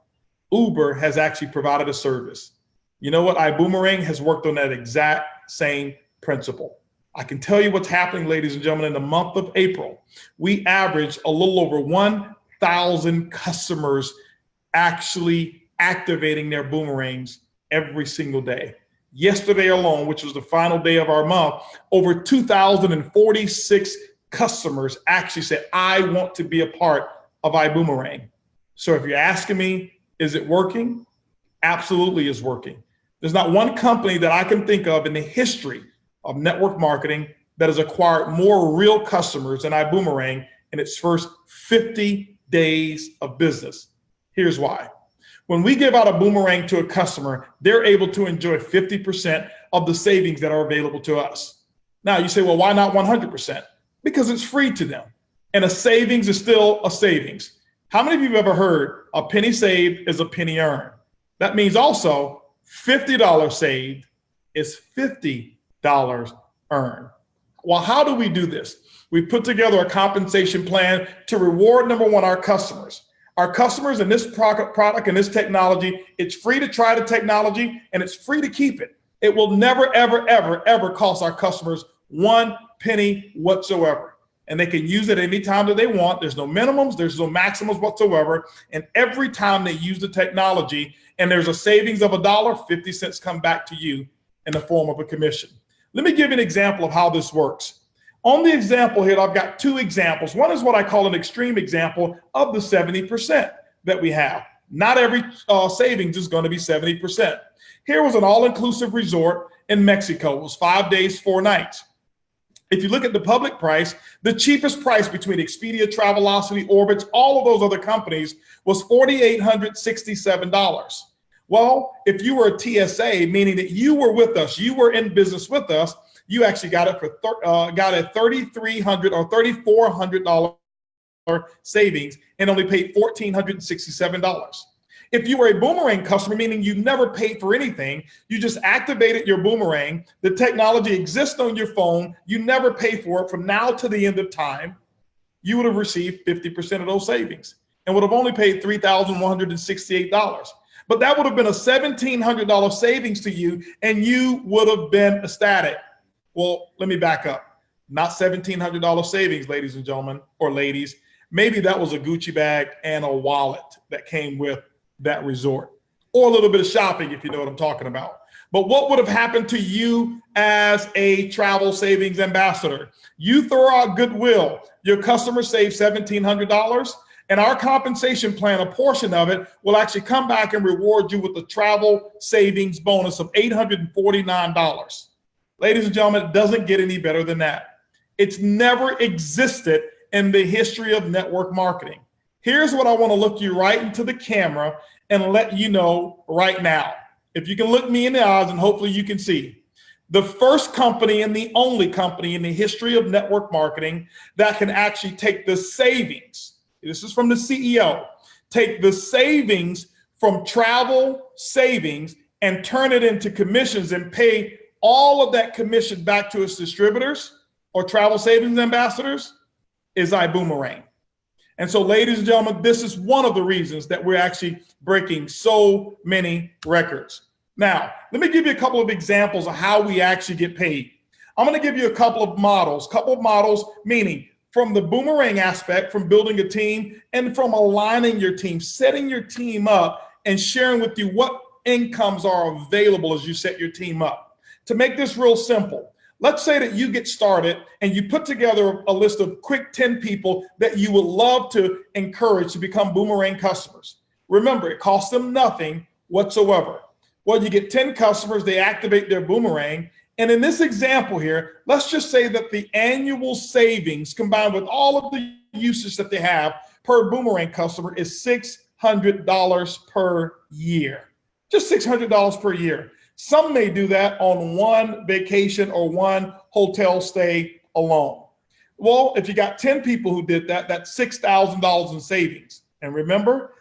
Speaker 1: Uber has actually provided a service. You know what? IBüümerang has worked on that exact same principle. I can tell you what's happening, ladies and gentlemen. In the month of April, we averaged a little over 1,000 customers actually activating their boomerangs every single day. Yesterday alone, which was the final day of our month, over 2,046 customers actually said, I want to be a part of IBüümerang. So if you're asking me, is it working? Absolutely is working. There's not one company that I can think of in the history of network marketing that has acquired more real customers than IBüümerang in its first 50 days of business. Here's why. When we give out a boomerang to a customer, they're able to enjoy 50% of the savings that are available to us. Now you say, well, why not 100%? Because it's free to them. And a savings is still a savings. How many of you have ever heard a penny saved is a penny earned? That means also $50 saved is $50 earned. Well, how do we do this? We put together a compensation plan to reward, number one, our customers. Our customers in this product and this technology, it's free to try the technology and it's free to keep it. It will never, ever, ever, ever cost our customers one penny whatsoever. And they can use it anytime that they want. There's no minimums, there's no maximums whatsoever. And every time they use the technology and there's a savings of $1, 50 cents come back to you in the form of a commission. Let me give you an example of how this works. On the example here, I've got two examples. One is what I call an extreme example of the 70% that we have. Not every savings is going to be 70%. Here was an all-inclusive resort in Mexico. It was 5 days, 4 nights. If you look at the public price, the cheapest price between Expedia, Travelocity, Orbitz, all of those other companies was $4,867. Well, if you were a TSA, meaning that you were with us, you were in business with us, you actually got it for $3,300 or $3,400 savings and only paid $1,467. If you were a Boomerang customer, meaning you never paid for anything, you just activated your Boomerang, the technology exists on your phone, you never pay for it from now to the end of time, you would have received 50% of those savings and would have only paid $3,168. But that would have been a $1,700 savings to you and you would have been ecstatic. Well, let me back up. Not $1,700 savings, ladies and gentlemen, or ladies. Maybe that was a Gucci bag and a wallet that came with that resort, or a little bit of shopping, if you know what I'm talking about. But what would have happened to you as a travel savings ambassador? You throw out goodwill, your customers save $1,700, and our compensation plan, a portion of it, will actually come back and reward you with a travel savings bonus of $849. Ladies and gentlemen, it doesn't get any better than that. It's never existed in the history of network marketing. Here's what I want to look you right into the camera and let you know right now. If you can look me in the eyes, and hopefully you can see. The first company and the only company in the history of network marketing that can actually take the savings, this is from the CEO, take the savings from travel savings and turn it into commissions and pay all of that commission back to its distributors or travel savings ambassadors is Ibuumerang. And so, ladies and gentlemen, this is one of the reasons that we're actually breaking so many records. Now, let me give you a couple of examples of how we actually get paid. I'm going to give you a couple of models meaning from the Boomerang aspect, from building a team, and from aligning your team, setting your team up, and sharing with you what incomes are available as you set your team up. To make this real simple, let's say that you get started and you put together a list of quick 10 people that you would love to encourage to become Boomerang customers. Remember, it costs them nothing whatsoever. Well, you get 10 customers, they activate their Boomerang. And in this example here, let's just say that the annual savings combined with all of the usage that they have per Boomerang customer is $600 per year. Just $600 per year. Some may do that on one vacation or one hotel stay alone. Well, if you got 10 people who did that, that's $6,000 in savings. And remember,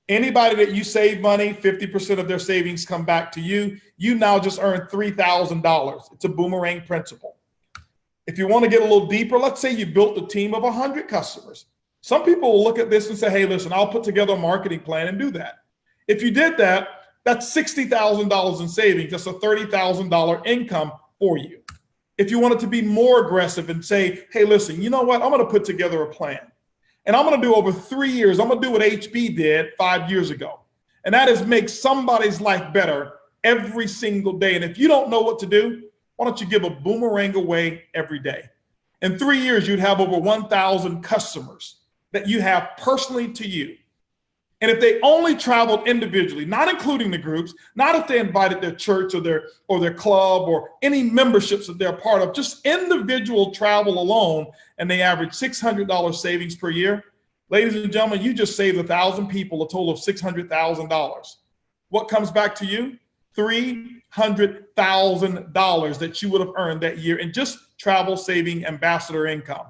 Speaker 1: anybody that you save money, 50% of their savings come back to you. You now just earned $3,000. It's a Boomerang principle. If you want to get a little deeper, let's say you built a team of 100 customers. Some people will look at this and say, hey, listen, I'll put together a marketing plan and do that. If you did that, that's $60,000 in savings. That's a $30,000 income for you. If you wanted to be more aggressive and say, hey, listen, you know what? I'm going to put together a plan. And I'm going to do over 3 years. I'm going to do what HB did 5 years ago. And that is make somebody's life better every single day. And if you don't know what to do, why don't you give a Boomerang away every day? In 3 years, you'd have over 1,000 customers that you have personally to you. And if they only traveled individually, not including the groups, not if they invited their church or their club or any memberships that they're part of, just individual travel alone, and they average $600 savings per year, ladies and gentlemen, you just saved 1,000 people a total of $600,000. What comes back to you? $300,000 that you would have earned that year in just travel saving ambassador income.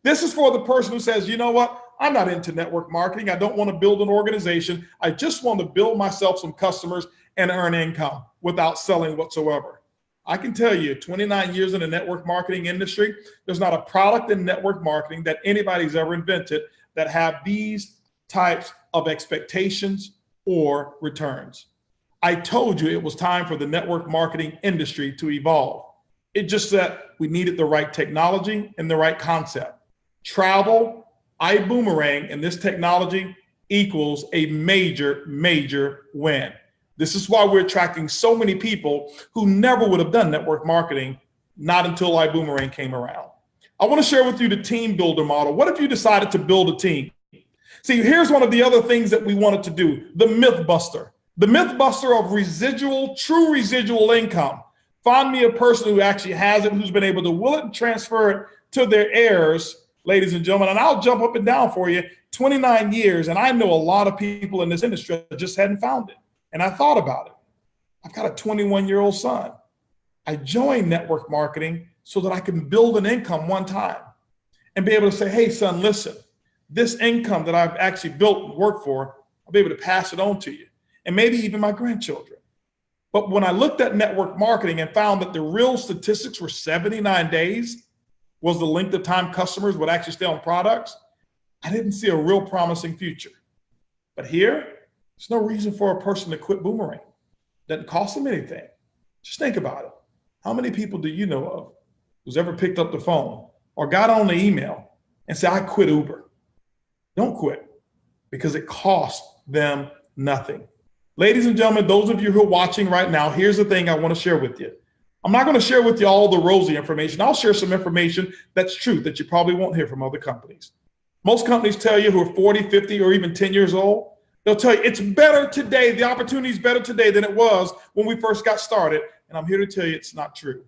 Speaker 1: This is for the person who says, you know what? I'm not into network marketing. I don't want to build an organization. I just want to build myself some customers and earn income without selling whatsoever. I can tell you, 29 years in the network marketing industry, there's not a product in network marketing that anybody's ever invented that have these types of expectations or returns. I told you it was time for the network marketing industry to evolve. It just that we needed the right technology and the right concept. Travel, Ibuumerang, and this technology equals a major, major win. This is why we're attracting so many people who never would have done network marketing Not until Ibuumerang came around. I want to share with you the team builder model. What if you decided to build a team? See, here's one of the other things that we wanted to do, the myth buster. The myth buster of residual, true residual income. Find me a person who actually has it, who's been able to will it and transfer it to their heirs, ladies and gentlemen, and I'll jump up and down for you, 29 years, and I know a lot of people in this industry that just hadn't found it. And I thought about it. I've got a 21-year-old son. I joined network marketing so that I can build an income one time and be able to say, hey, son, listen, this income that I've actually built and worked for, I'll be able to pass it on to you, and maybe even my grandchildren. But when I looked at network marketing and found that the real statistics were 79 days was the length of time customers would actually stay on products, I didn't see a real promising future. But here, there's no reason for a person to quit Boomerang. Doesn't cost them anything. Just think about it. How many people do you know of who's ever picked up the phone or got on the email and said, I quit Uber? Don't quit, because it costs them nothing. Ladies and gentlemen, those of you who are watching right now, here's the thing I want to share with you. I'm not going to share with you all the rosy information. I'll share some information that's true that you probably won't hear from other companies. Most companies tell you who are 40, 50, or even 10 years old, they'll tell you it's better today. The opportunity is better today than it was when we first got started. And I'm here to tell you it's not true.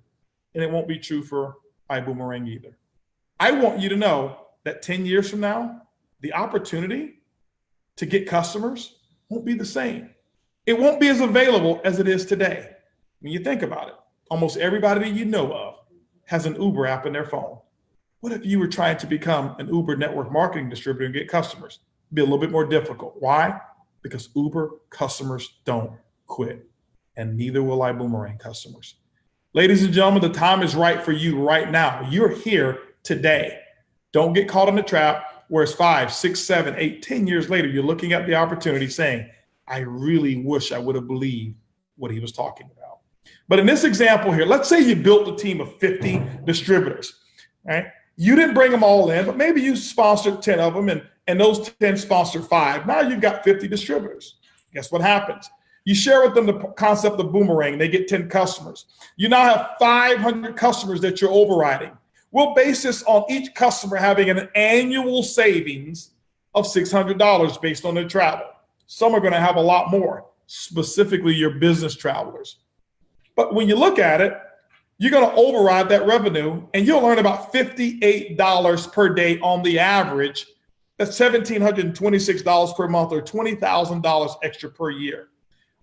Speaker 1: And it won't be true for Ibuumerang either. I want you to know that 10 years from now, the opportunity to get customers won't be the same. It won't be as available as it is today. When you think about it, almost everybody that you know of has an Uber app in their phone. What if you were trying to become an Uber network marketing distributor and get customers? It'd be a little bit more difficult. Why? Because Uber customers don't quit, and neither will Ibuumerang customers. Ladies and gentlemen, the time is right for you right now. You're here today. Don't get caught in the trap where it's 5, 6, 7, 8, 10 years later, you're looking at the opportunity saying, I really wish I would have believed what he was talking about. But in this example here, let's say you built a team of 50 distributors, right? You didn't bring them all in, but maybe you sponsored 10 of them and those 10 sponsored 5. Now you've got 50 distributors. Guess what happens? You share with them the concept of Boomerang. They get 10 customers. You now have 500 customers that you're overriding. We'll base this on each customer having an annual savings of $600 based on their travel. Some are going to have a lot more, specifically your business travelers. But when you look at it, you're going to override that revenue and you'll earn about $58 per day on the average. That's $1,726 per month, or $20,000 extra per year.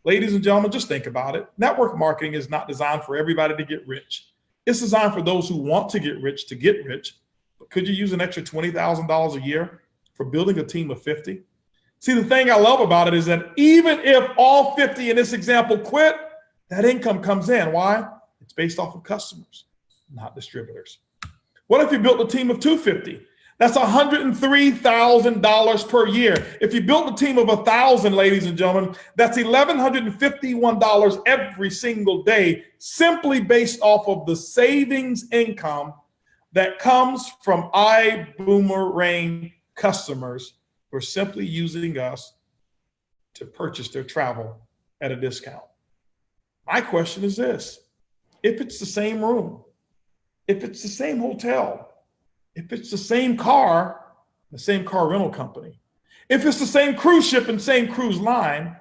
Speaker 1: Ladies and gentlemen, just think about it. Network marketing is not designed for everybody to get rich. It's designed for those who want to get rich. But could you use an extra $20,000 a year for building a team of 50? See, the thing I love about it is that even if all 50 in this example quit, that income comes in. Why? It's based off of customers, not distributors. What if you built a team of 250? That's $103,000 per year. If you built a team of 1,000, ladies and gentlemen, that's $1,151 every single day, simply based off of the savings income that comes from Ibuumerang customers who are simply using us to purchase their travel at a discount. My question is this: if it's the same room, if it's the same hotel, if it's the same car rental company, if it's the same cruise ship and same cruise line,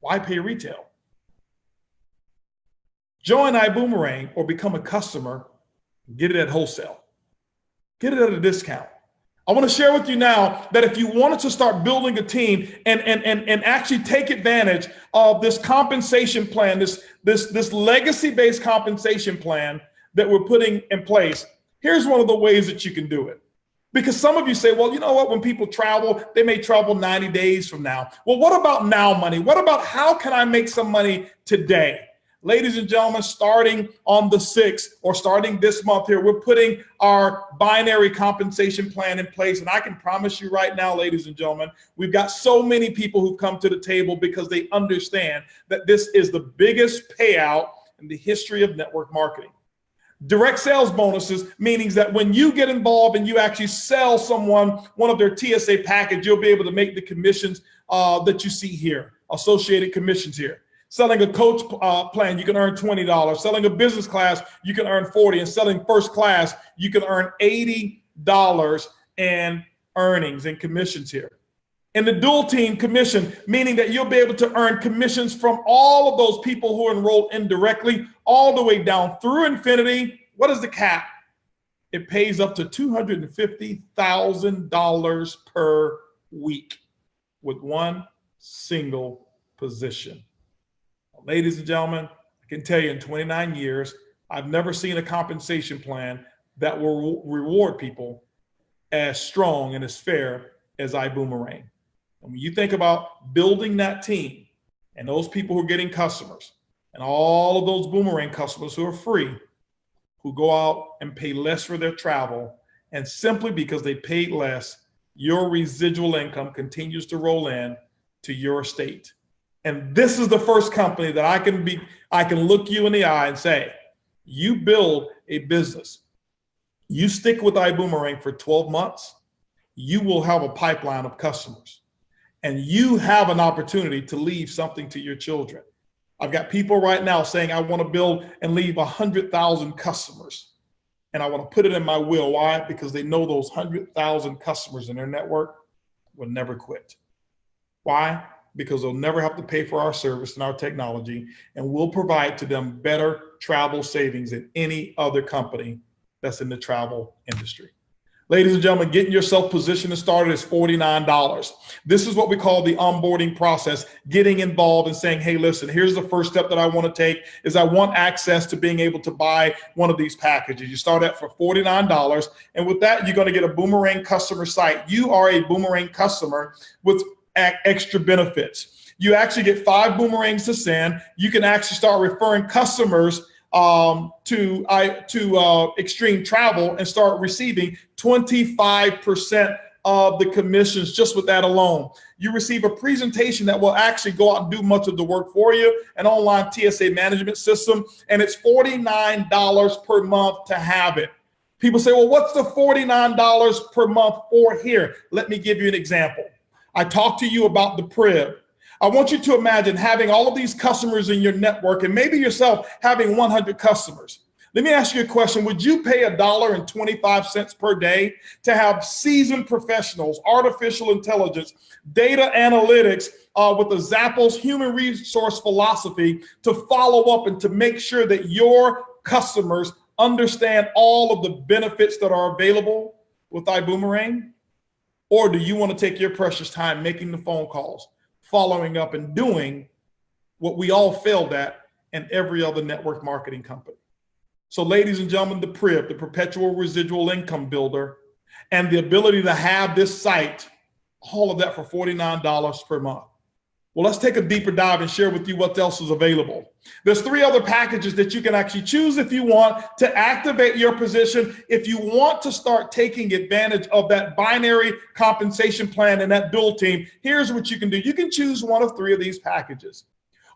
Speaker 1: why pay retail? Join Ibuumerang or become a customer, get it at wholesale. Get it at a discount. I want to share with you now that if you wanted to start building a team and actually take advantage of this compensation plan, this legacy-based compensation plan that we're putting in place, here's one of the ways that you can do it. Because some of you say, well, you know what, when people travel, they may travel 90 days from now. Well, what about now money? What about how can I make some money today? Ladies and gentlemen, starting on the 6th or starting this month here, we're putting our binary compensation plan in place. And I can promise you right now, ladies and gentlemen, we've got so many people who've come to the table because they understand that this is the biggest payout in the history of network marketing. Direct sales bonuses, meaning that when you get involved and you actually sell someone one of their TSA package, you'll be able to make the commissions that you see here, associated commissions here. Selling a coach plan, you can earn $20. Selling a business class, you can earn $40. And selling first class, you can earn $80 in earnings and commissions here. And the dual team commission, meaning that you'll be able to earn commissions from all of those people who are enrolled indirectly, all the way down through infinity. What is the cap? It pays up to $250,000 per week with one single position. Ladies and gentlemen, I can tell you in 29 years, I've never seen a compensation plan that will reward people as strong and as fair as Ibuumerang. And when you think about building that team and those people who are getting customers and all of those Boomerang customers who are free, who go out and pay less for their travel, and simply because they paid less, your residual income continues to roll in to your estate. And this is the first company that I can look you in the eye and say, you build a business, you stick with Ibuumerang for 12 months, you will have a pipeline of customers. And you have an opportunity to leave something to your children. I've got people right now saying, I want to build and leave 100,000 customers. And I want to put it in my will. Why? Because they know those 100,000 customers in their network will never quit. Why? Because they'll never have to pay for our service and our technology, and we'll provide to them better travel savings than any other company that's in the travel industry. Ladies and gentlemen, getting yourself positioned and started is $49. This is what we call the onboarding process, getting involved and saying, hey, listen, here's the first step that I want to take is I want access to being able to buy one of these packages. You start at for $49. And with that, you're going to get a Boomerang customer site. You are a Boomerang customer with extra benefits. You actually get 5 Boomerangs to send. You can actually start referring customers to Extreme Travel and start receiving 25% of the commissions just with that alone. You receive a presentation that will actually go out and do much of the work for you, an online TSA management system, and it's $49 per month to have it. People say, well, what's the $49 per month for here? Let me give you an example. I talked to you about the PRIB. I want you to imagine having all of these customers in your network and maybe yourself having 100 customers. Let me ask you a question. Would you pay $1.25 per day to have seasoned professionals, artificial intelligence, data analytics with the Zappos human resource philosophy to follow up and to make sure that your customers understand all of the benefits that are available with Ibuumerang? Or do you want to take your precious time making the phone calls, following up and doing what we all failed at in every other network marketing company? So ladies and gentlemen, the PRIB, the perpetual residual income builder, and the ability to have this site, all of that for $49 per month. Well, let's take a deeper dive and share with you what else is available. There's 3 other packages that you can actually choose if you want to activate your position. If you want to start taking advantage of that binary compensation plan and that dual team, here's what you can do. You can choose one of 3 of these packages.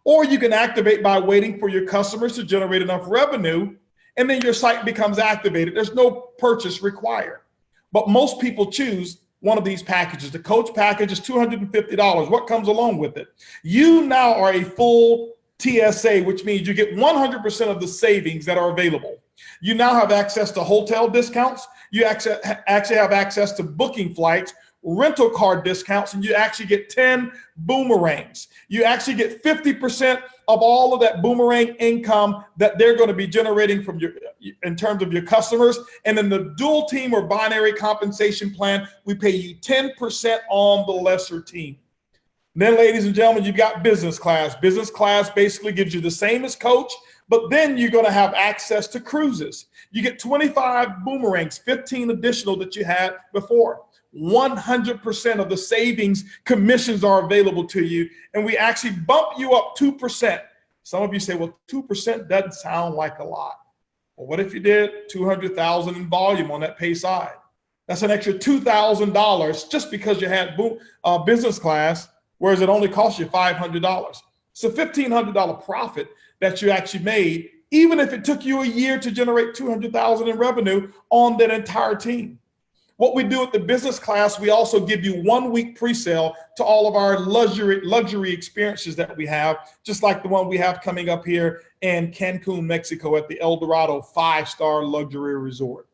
Speaker 1: Or you can activate by waiting for your customers to generate enough revenue, and then your site becomes activated. There's no purchase required. But most people choose one of these packages. The coach package is $250. What comes along with it? You now are a full TSA, which means you get 100% of the savings that are available. You now have access to hotel discounts. You actually have access to booking flights, rental car discounts, and you actually get 10 Boomerangs. You actually get 50% of all of that Boomerang income that they're going to be generating from your, in terms of your customers. And in the dual team or binary compensation plan, we pay you 10% on the lesser team. And then, ladies and gentlemen, you've got business class. Business class basically gives you the same as coach, but then you're going to have access to cruises. You get 25 Boomerangs, 15 additional that you had before. 100% of the savings commissions are available to you, and we actually bump you up 2%. Some of you say, well, 2% doesn't sound like a lot. Well, what if you did 200,000 in volume on that pay side? That's an extra $2,000 just because you had business class, whereas it only cost you $500. It's a $1,500 profit that you actually made, even if it took you a year to generate $200,000 in revenue on that entire team. What we do at the business class, we also give you 1 week pre-sale to all of our luxury experiences that we have, just like the one we have coming up here in Cancun, Mexico at the El Dorado 5-star luxury resort.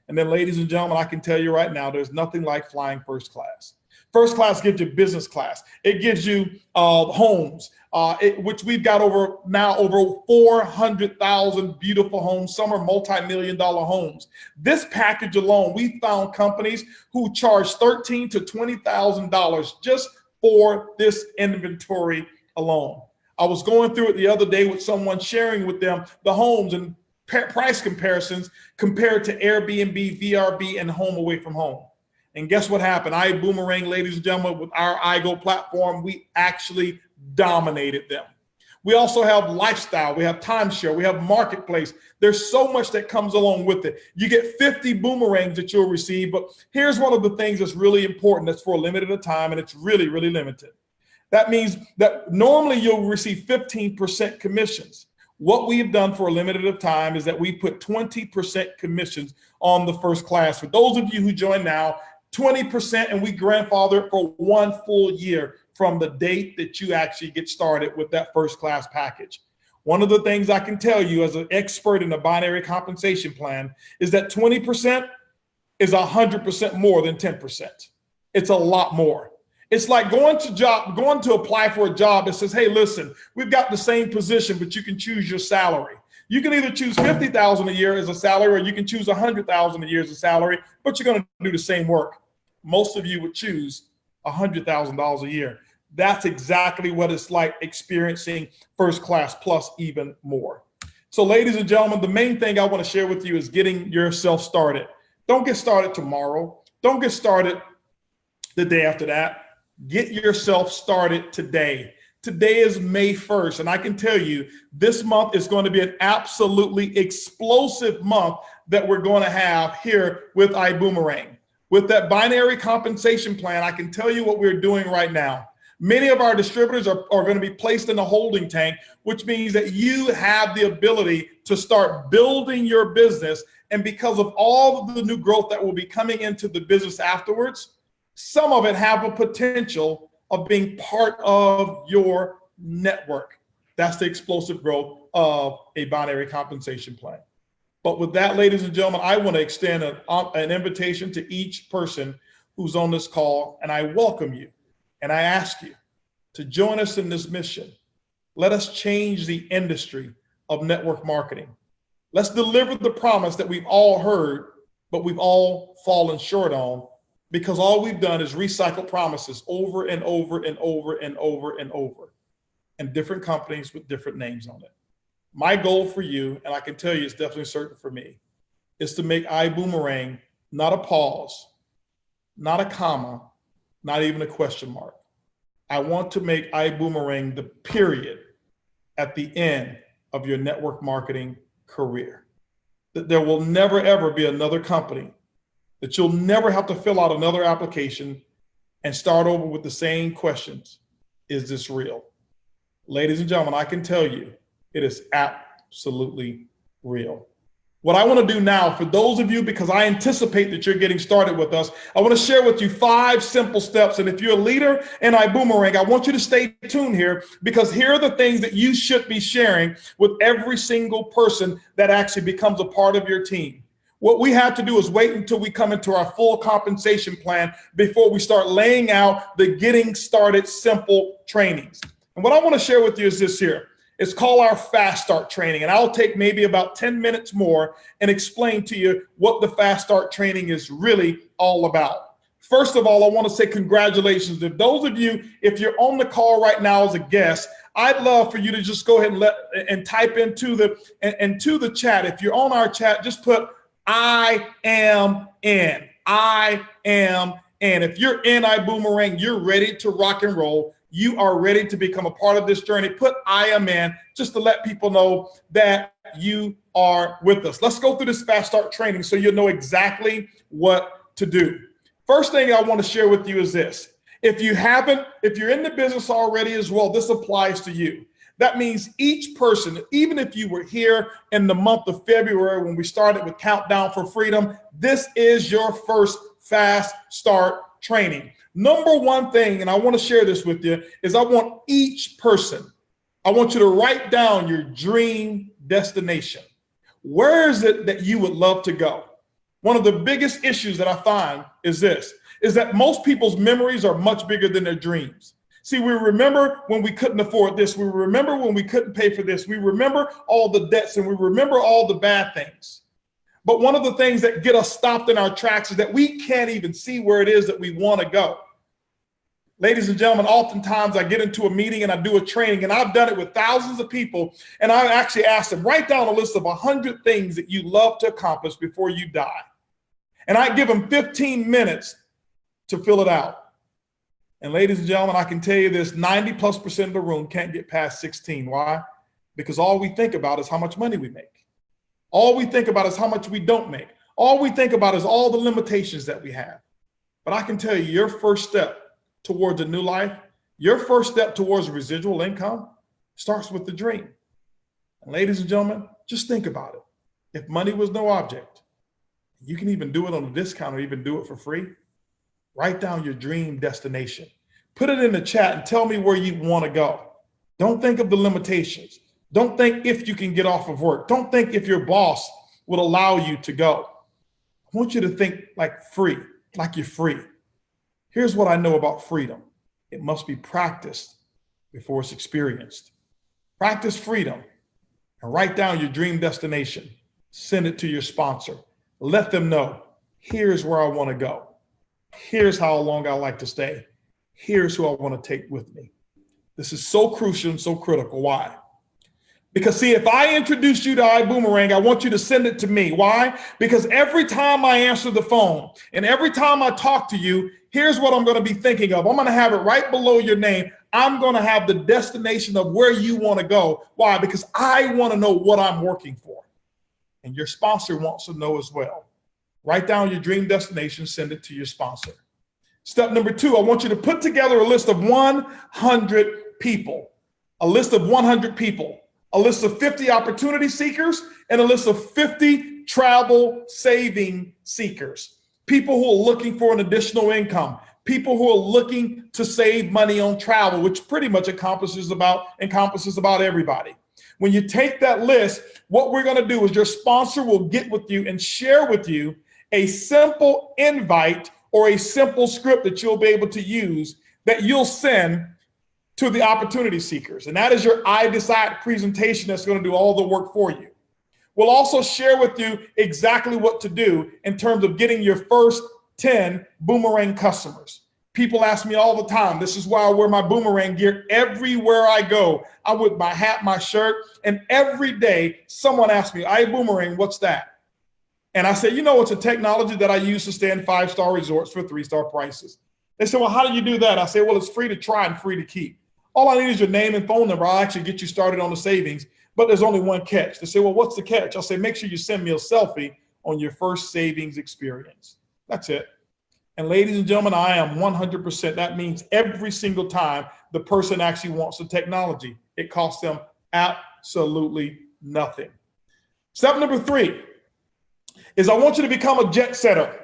Speaker 1: And then, ladies and gentlemen, I can tell you right now, there's nothing like flying first class. First class gives you business class. It gives you homes, which we've got over 400,000 beautiful homes. Some are multi-million-dollar homes. This package alone, we found companies who charge $13,000 to $20,000 just for this inventory alone. I was going through it the other day with someone sharing with them the homes and price comparisons compared to Airbnb, VRB, and home away from home. And guess what happened? Ibuumerang, ladies and gentlemen, with our iGo platform, we actually dominated them. We also have lifestyle, we have timeshare, we have marketplace. There's so much that comes along with it. You get 50 boomerangs that you'll receive, but here's one of the things that's really important that's for a limited time, and it's really, really limited. That means that normally you'll receive 15% commissions. What we've done for a limited time is that we put 20% commissions on the first class. For those of you who join now, 20%, and we grandfather it for 1 full year from the date that you actually get started with that first class package. One of the things I can tell you as an expert in the binary compensation plan is that 20% is 100% more than 10%. It's a lot more. It's like going to apply for a job that says, hey, listen, we've got the same position, but you can choose your salary. You can either choose $50,000 a year as a salary, or you can choose $100,000 a year as a salary, but you're going to do the same work. Most of you would choose $100,000 a year. That's exactly what it's like experiencing first class plus even more. So, ladies and gentlemen, the main thing I want to share with you is getting yourself started. Don't get started tomorrow. Don't get started the day after that. Get yourself started today. Today is May 1st, and I can tell you this month is going to be an absolutely explosive month that we're going to have here with Ibuumerang. With that binary compensation plan, I can tell you what we're doing right now. Many of our distributors are going to be placed in a holding tank, which means that you have the ability to start building your business. And because of all of the new growth that will be coming into the business afterwards, some of it have a potential of being part of your network. That's the explosive growth of a binary compensation plan. But with that, ladies and gentlemen, I want to extend an invitation to each person who's on this call, and I welcome you, and I ask you to join us in this mission. Let us change the industry of network marketing. Let's deliver the promise that we've all heard, but we've all fallen short on, because all we've done is recycle promises over and over and over and over and over, and different companies with different names on it. My goal for you, and I can tell you it's definitely certain for me, is to make Ibuumerang not a pause, not a comma, not even a question mark. I want to make Ibuumerang the period at the end of your network marketing career. That there will never, ever be another company, that you'll never have to fill out another application and start over with the same questions. Is this real? Ladies and gentlemen, I can tell you, it is absolutely real. What I want to do now, for those of you, because I anticipate that you're getting started with us, I want to share with you 5 simple steps. And if you're a leader in Ibuumerang, I want you to stay tuned here, because here are the things that you should be sharing with every single person that actually becomes a part of your team. What we have to do is wait until we come into our full compensation plan before we start laying out the getting started simple trainings. And what I want to share with you is this here. It's called our Fast Start training, and I'll take maybe about 10 minutes more and explain to you what the Fast Start training is really all about. First of all, I want to say congratulations to those of you, if you're on the call right now as a guest. I'd love for you to just go ahead and type into the chat. If you're on our chat, just put I am in. I am in. If you're in Ibuumerang, you're ready to rock and roll. You are ready to become a part of this journey. Put I am in, just to let people know that you are with us. Let's go through this Fast Start training so you'll know exactly what to do. First thing I want to share with you is this. If you're in the business already as well, this applies to you. That means each person, even if you were here in the month of February when we started with Countdown for Freedom, this is your first fast start training. Number one thing, and I want to share this with you, is I want each person, I want you to write down your dream destination. Where is it that you would love to go? One of the biggest issues that I find is this, is that most people's memories are much bigger than their dreams. See, we remember when we couldn't afford this. We remember when we couldn't pay for this. We remember all the debts and we remember all the bad things. But one of the things that get us stopped in our tracks is that we can't even see where it is that we want to go. Ladies and gentlemen, oftentimes I get into a meeting and I do a training, and I've done it with thousands of people, and I actually ask them, write down a list of 100 things that you love to accomplish before you die. And I give them 15 minutes to fill it out. And ladies and gentlemen, I can tell you this, 90+% of the room can't get past 16. Why? Because all we think about is how much money we make. All we think about is how much we don't make. All we think about is all the limitations that we have. But I can tell you, your first step towards a new life, your first step towards residual income starts with the dream. And ladies and gentlemen, just think about it. If money was no object, you can even do it on a discount or even do it for free. Write down your dream destination. Put it in the chat and tell me where you want to go. Don't think of the limitations. Don't think if you can get off of work. Don't think if your boss would allow you to go. I want you to think like free, like you're free. Here's what I know about freedom. It must be practiced before it's experienced. Practice freedom and write down your dream destination. Send it to your sponsor. Let them know, here's where I want to go. Here's how long I like to stay. Here's who I want to take with me. This is so crucial and so critical. Why? Because see, if I introduce you to Ibuumerang, I want you to send it to me. Why? Because every time I answer the phone and every time I talk to you, here's what I'm going to be thinking of. I'm going to have it right below your name. I'm going to have the destination of where you want to go. Why? Because I want to know what I'm working for. And your sponsor wants to know as well. Write down your dream destination, send it to your sponsor. Step number 2, I want you to put together a list of 100 people, a list of 100 people, a list of 50 opportunity seekers, and a list of 50 travel saving seekers. People who are looking for an additional income, people who are looking to save money on travel, which pretty much encompasses about everybody. When you take that list, what we're going to do is your sponsor will get with you and share with you a simple invite or a simple script that you'll be able to use that you'll send to the opportunity seekers. And that is your I Decide presentation that's going to do all the work for you. We'll also share with you exactly what to do in terms of getting your first 10 Boomerang customers. People ask me all the time, this is why I wear my Boomerang gear everywhere I go. I'm with my hat, my shirt, and every day someone asks me, Ibuumerang, what's that? And I say, you know, it's a technology that I use to stay in 5-star resorts for 3-star prices. They say, well, how do you do that? I say, well, it's free to try and free to keep. All I need is your name and phone number. I'll actually get you started on the savings, but there's only one catch. They say, well, what's the catch? I'll say, make sure you send me a selfie on your first savings experience. That's it. And ladies and gentlemen, I am 100%. That means every single time the person actually wants the technology, it costs them absolutely nothing. Step number 3 is I want you to become a jet setter.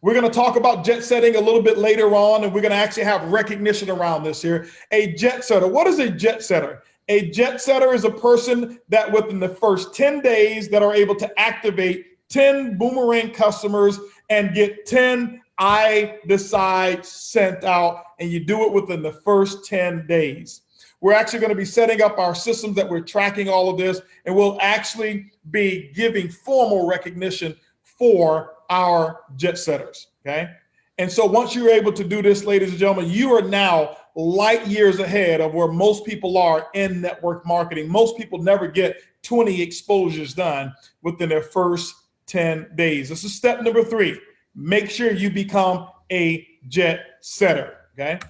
Speaker 1: We're going to talk about jet setting a little bit later on, and we're going to actually have recognition around this here. A jet setter. What is a jet setter? A jet setter is a person that within the first 10 days that are able to activate 10 Boomerang customers and get 10 I Decide sent out, and you do it within the first 10 days. We're actually going to be setting up our systems that we're tracking all of this, and we'll actually be giving formal recognition for our jet setters, okay? And so once you're able to do this, ladies and gentlemen, you are now light years ahead of where most people are in network marketing. Most people never get 20 exposures done within their first 10 days. This is step number 3. Make sure you become a jet setter, okay?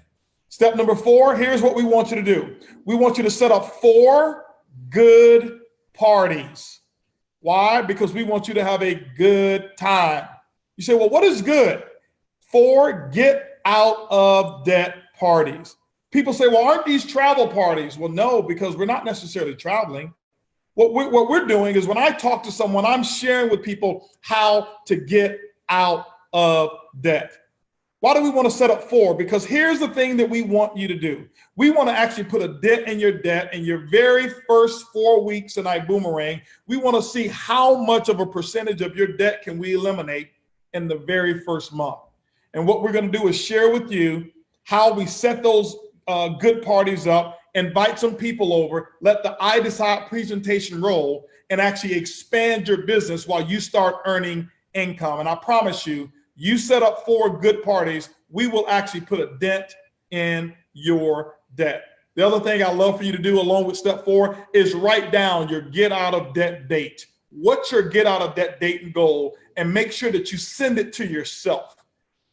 Speaker 1: Step number 4, here's what we want you to do. We want you to set up 4 good parties. Why? Because we want you to have a good time. You say, well, what is good? 4 get out of debt parties. People say, well, aren't these travel parties? Well, no, because we're not necessarily traveling. What we're doing is when I talk to someone, I'm sharing with people how to get out of debt. Why do we want to set up 4? Because here's the thing that we want you to do. We want to actually put a dent in your debt in your very first 4 weeks in Ibuumerang. We want to see how much of a percentage of your debt can we eliminate in the very first month. And what we're going to do is share with you how we set those good parties up, invite some people over, let the I Decide presentation roll, and actually expand your business while you start earning income. And I promise you, you set up 4 good parties, we will actually put a dent in your debt. The other thing I love for you to do along with step 4 is write down your get out of debt date. What's your get out of debt date and goal? And make sure that you send it to yourself.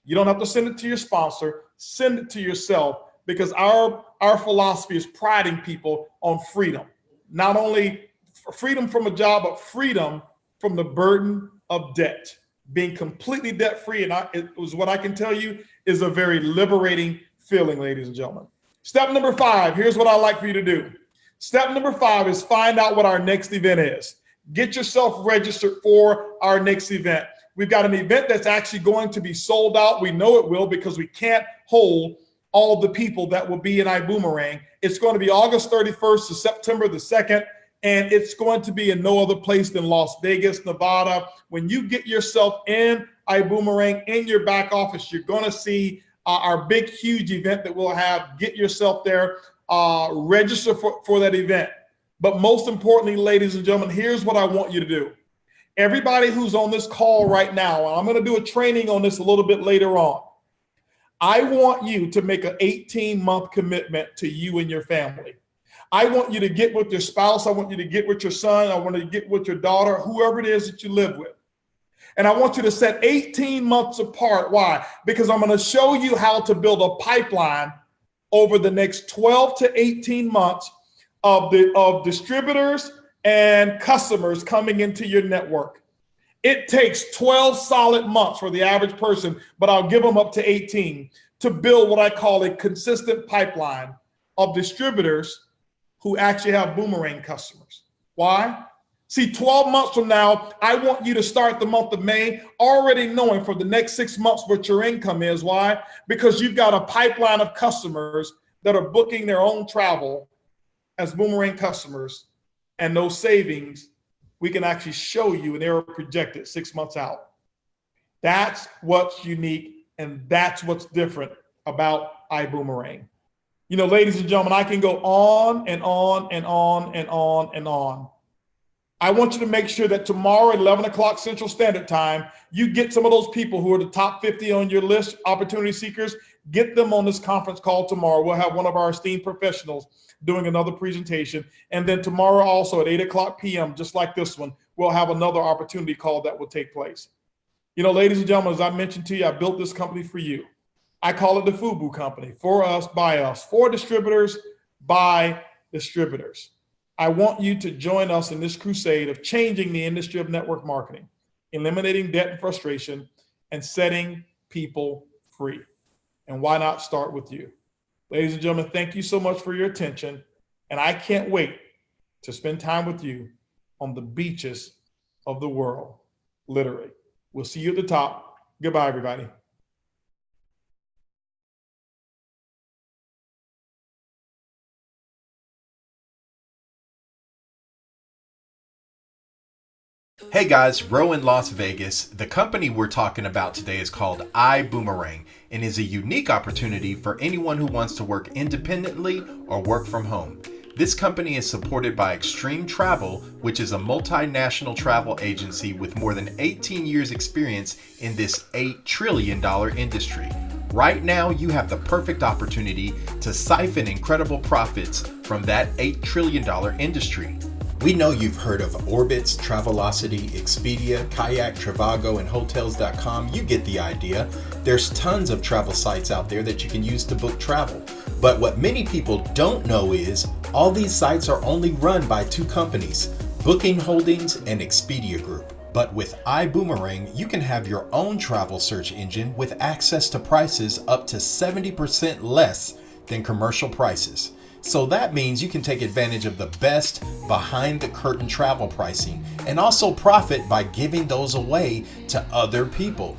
Speaker 1: You don't have to send it to your sponsor, send it to yourself, because our philosophy is priding people on freedom. Not only freedom from a job, but freedom from the burden of debt. Being completely debt-free, and it was what I can tell you, is a very liberating feeling, ladies and gentlemen. Step number 5, here's what I'd like for you to do. Step number 5 is find out what our next event is. Get yourself registered for our next event. We've got an event that's actually going to be sold out. We know it will, because we can't hold all the people that will be in Ibuumerang. It's going to be August 31st to September the 2nd. And it's going to be in no other place than Las Vegas, Nevada. When you get yourself in Ibuumerang in your back office, you're going to see our big, huge event that we'll have. Get yourself there, register for that event. But most importantly, ladies and gentlemen, here's what I want you to do. Everybody who's on this call right now, and I'm going to do a training on this a little bit later on. I want you to make an 18-month commitment to you and your family. I want you to get with your spouse. I want you to get with your son. I want you to get with your daughter, whoever it is that you live with. And I want you to set 18 months apart. Why? Because I'm going to show you how to build a pipeline over the next 12 to 18 months of distributors and customers coming into your network. It takes 12 solid months for the average person, but I'll give them up to 18 to build what I call a consistent pipeline of distributors who actually have Boomerang customers. Why? See, 12 months from now, I want you to start the month of May already knowing for the next 6 months what your income is. Why? Because you've got a pipeline of customers that are booking their own travel as Boomerang customers, and those savings we can actually show you, and they're projected 6 months out. That's what's unique, and that's what's different about Ibuumerang. You know, ladies and gentlemen, I can go on and on and on and on and on. I want you to make sure that tomorrow at 11 o'clock Central Standard Time, you get some of those people who are the top 50 on your list, opportunity seekers, get them on this conference call tomorrow. We'll have one of our esteemed professionals doing another presentation. And then tomorrow also at 8 o'clock p.m., just like this one, we'll have another opportunity call that will take place. You know, ladies and gentlemen, as I mentioned to you, I built this company for you. I call it the FUBU company, for us, by us, for distributors, by distributors. I want you to join us in this crusade of changing the industry of network marketing, eliminating debt and frustration, and setting people free. And why not start with you? Ladies and gentlemen, thank you so much for your attention. And I can't wait to spend time with you on the beaches of the world, literally. We'll see you at the top. Goodbye, everybody.
Speaker 2: Hey guys, Roe in Las Vegas. The company we're talking about today is called Ibuumerang and is a unique opportunity for anyone who wants to work independently or work from home. This company is supported by Extreme Travel, which is a multinational travel agency with more than 18 years experience in this $8 trillion industry. Right now, you have the perfect opportunity to siphon incredible profits from that $8 trillion industry. We know you've heard of Orbitz, Travelocity, Expedia, Kayak, Trivago, and Hotels.com. You get the idea. There's tons of travel sites out there that you can use to book travel. But what many people don't know is all these sites are only run by two companies, Booking Holdings and Expedia Group. But with Ibuumerang, you can have your own travel search engine with access to prices up to 70% less than commercial prices. So that means you can take advantage of the best behind the curtain travel pricing and also profit by giving those away to other people.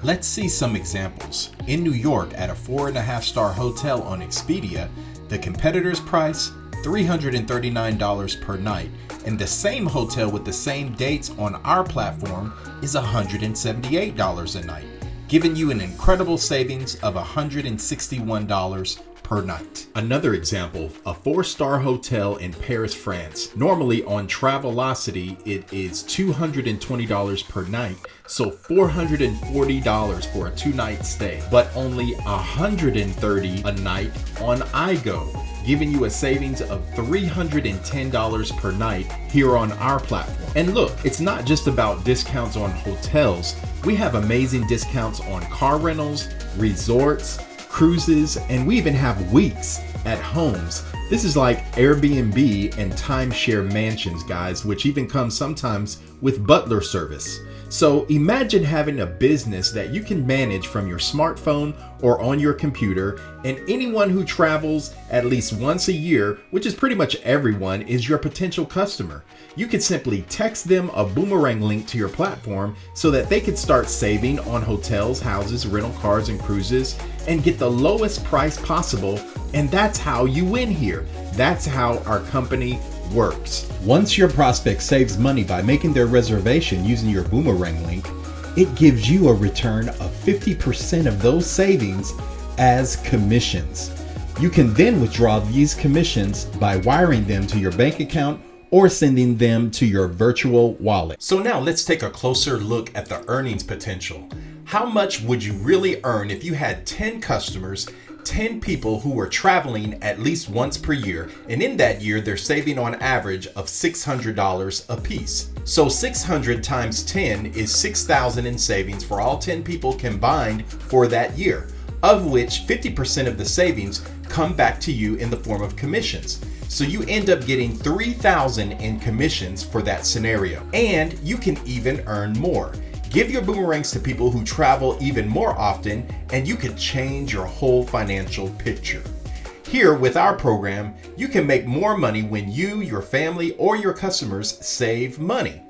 Speaker 2: Let's see some examples. In New York, at a 4.5-star hotel on Expedia, the competitor's price, $339 per night, and the same hotel with the same dates on our platform is $178 a night, giving you an incredible savings of $161 per night. Another example, a 4-star hotel in Paris, France. Normally on Travelocity, it is $220 per night, so $440 for a 2-night stay, but only $130 a night on iGo, giving you a savings of $310 per night here on our platform. And look, it's not just about discounts on hotels. We have amazing discounts on car rentals, resorts, cruises, and we even have weeks at homes. This is like Airbnb and timeshare mansions, guys, which even comes sometimes with butler service. So imagine having a business that you can manage from your smartphone or on your computer, and anyone who travels at least once a year, which is pretty much everyone, is your potential customer. You could simply text them a Boomerang link to your platform so that they could start saving on hotels, houses, rental cars, and cruises, and get the lowest price possible. And that's how you win here. That's how our company works. Once your prospect saves money by making their reservation using your Boomerang link, it gives you a return of 50% of those savings as commissions. You can then withdraw these commissions by wiring them to your bank account or sending them to your virtual wallet. So now let's take a closer look at the earnings potential. How much would you really earn if you had 10 customers, 10 people who were traveling at least once per year, and in that year they're saving on average of $600 a piece? So 600 times 10 is 6,000 in savings for all 10 people combined for that year, of which 50% of the savings come back to you in the form of commissions. So you end up getting 3,000 in commissions for that scenario, and you can even earn more. Give your boomerangs to people who travel even more often, and you can change your whole financial picture. Here with our program, you can make more money when you, your family, or your customers save money.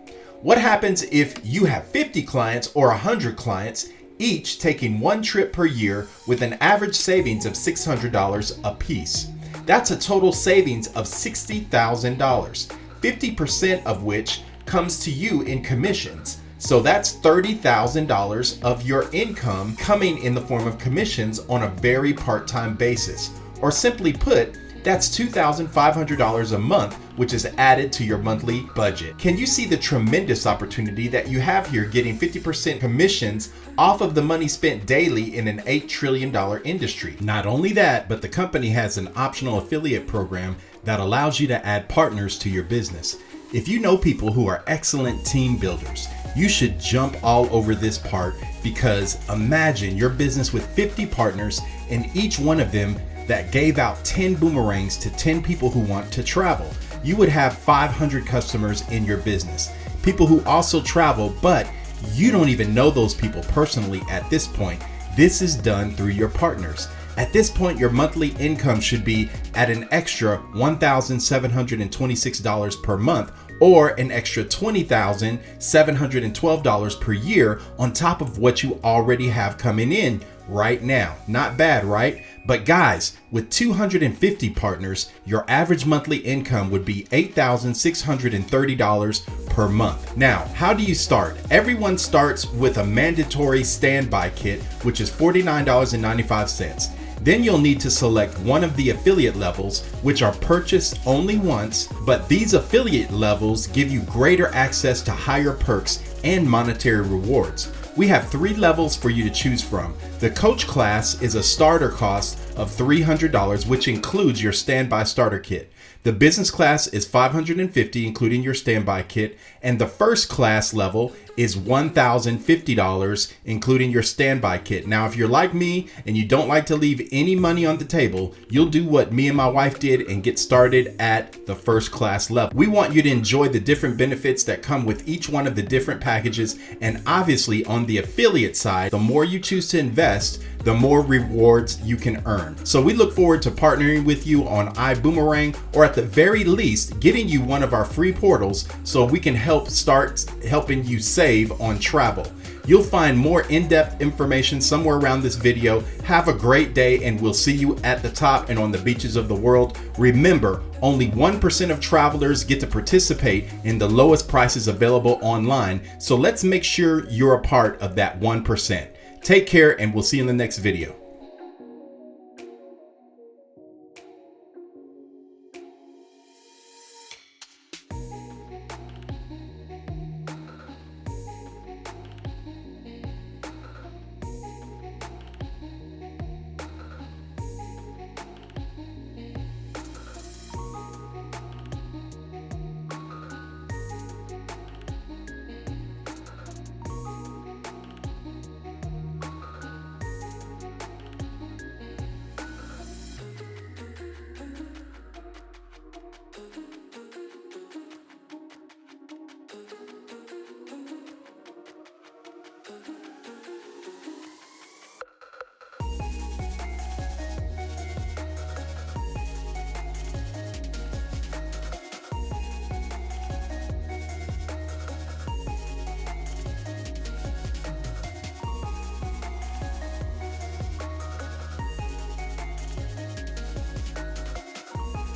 Speaker 2: What happens if you have 50 clients or 100 clients, each taking one trip per year with an average savings of $600 a piece? That's a total savings of $60,000, 50% of which comes to you in commissions. So that's $30,000 of your income coming in the form of commissions on a very part-time basis. Or simply put, that's $2,500 a month, which is added to your monthly budget. Can you see the tremendous opportunity that you have here, getting 50% commissions off of the money spent daily in an $8 trillion industry? Not only that, but the company has an optional affiliate program that allows you to add partners to your business. If you know people who are excellent team builders, you should jump all over this part, because imagine your business with 50 partners and each one of them that gave out 10 boomerangs to 10 people who want to travel. You would have 500 customers in your business. People who also travel, but you don't even know those people personally at this point. This is done through your partners. At this point, your monthly income should be at an extra $1,726 per month, or an extra $20,712 per year on top of what you already have coming in right now. Not bad, right? But guys, with 250 partners, your average monthly income would be $8,630 per month. Now, how do you start? Everyone starts with a mandatory standby kit, which is $49.95. Then you'll need to select one of the affiliate levels, which are purchased only once, but these affiliate levels give you greater access to higher perks and monetary rewards. We have 3 levels for you to choose from. The coach class is a starter cost of $300, which includes your standby starter kit. The business class is $550, including your standby kit, and the first class level is $1,050, including your standby kit. Now, if you're like me and you don't like to leave any money on the table, you'll do what me and my wife did and get started at the first class level. We want you to enjoy the different benefits that come with each one of the different packages, and obviously on the affiliate side, the more you choose to invest, the more rewards you can earn. So we look forward to partnering with you on IBüümerang, or at the very least, getting you one of our free portals so we can help start helping you save save on travel. You'll find more in-depth information somewhere around this video. Have a great day, and we'll see you at the top and on the beaches of the world. Remember, only 1% of travelers get to participate in the lowest prices available online, so let's make sure you're a part of that 1%. Take care, and we'll see you in the next video.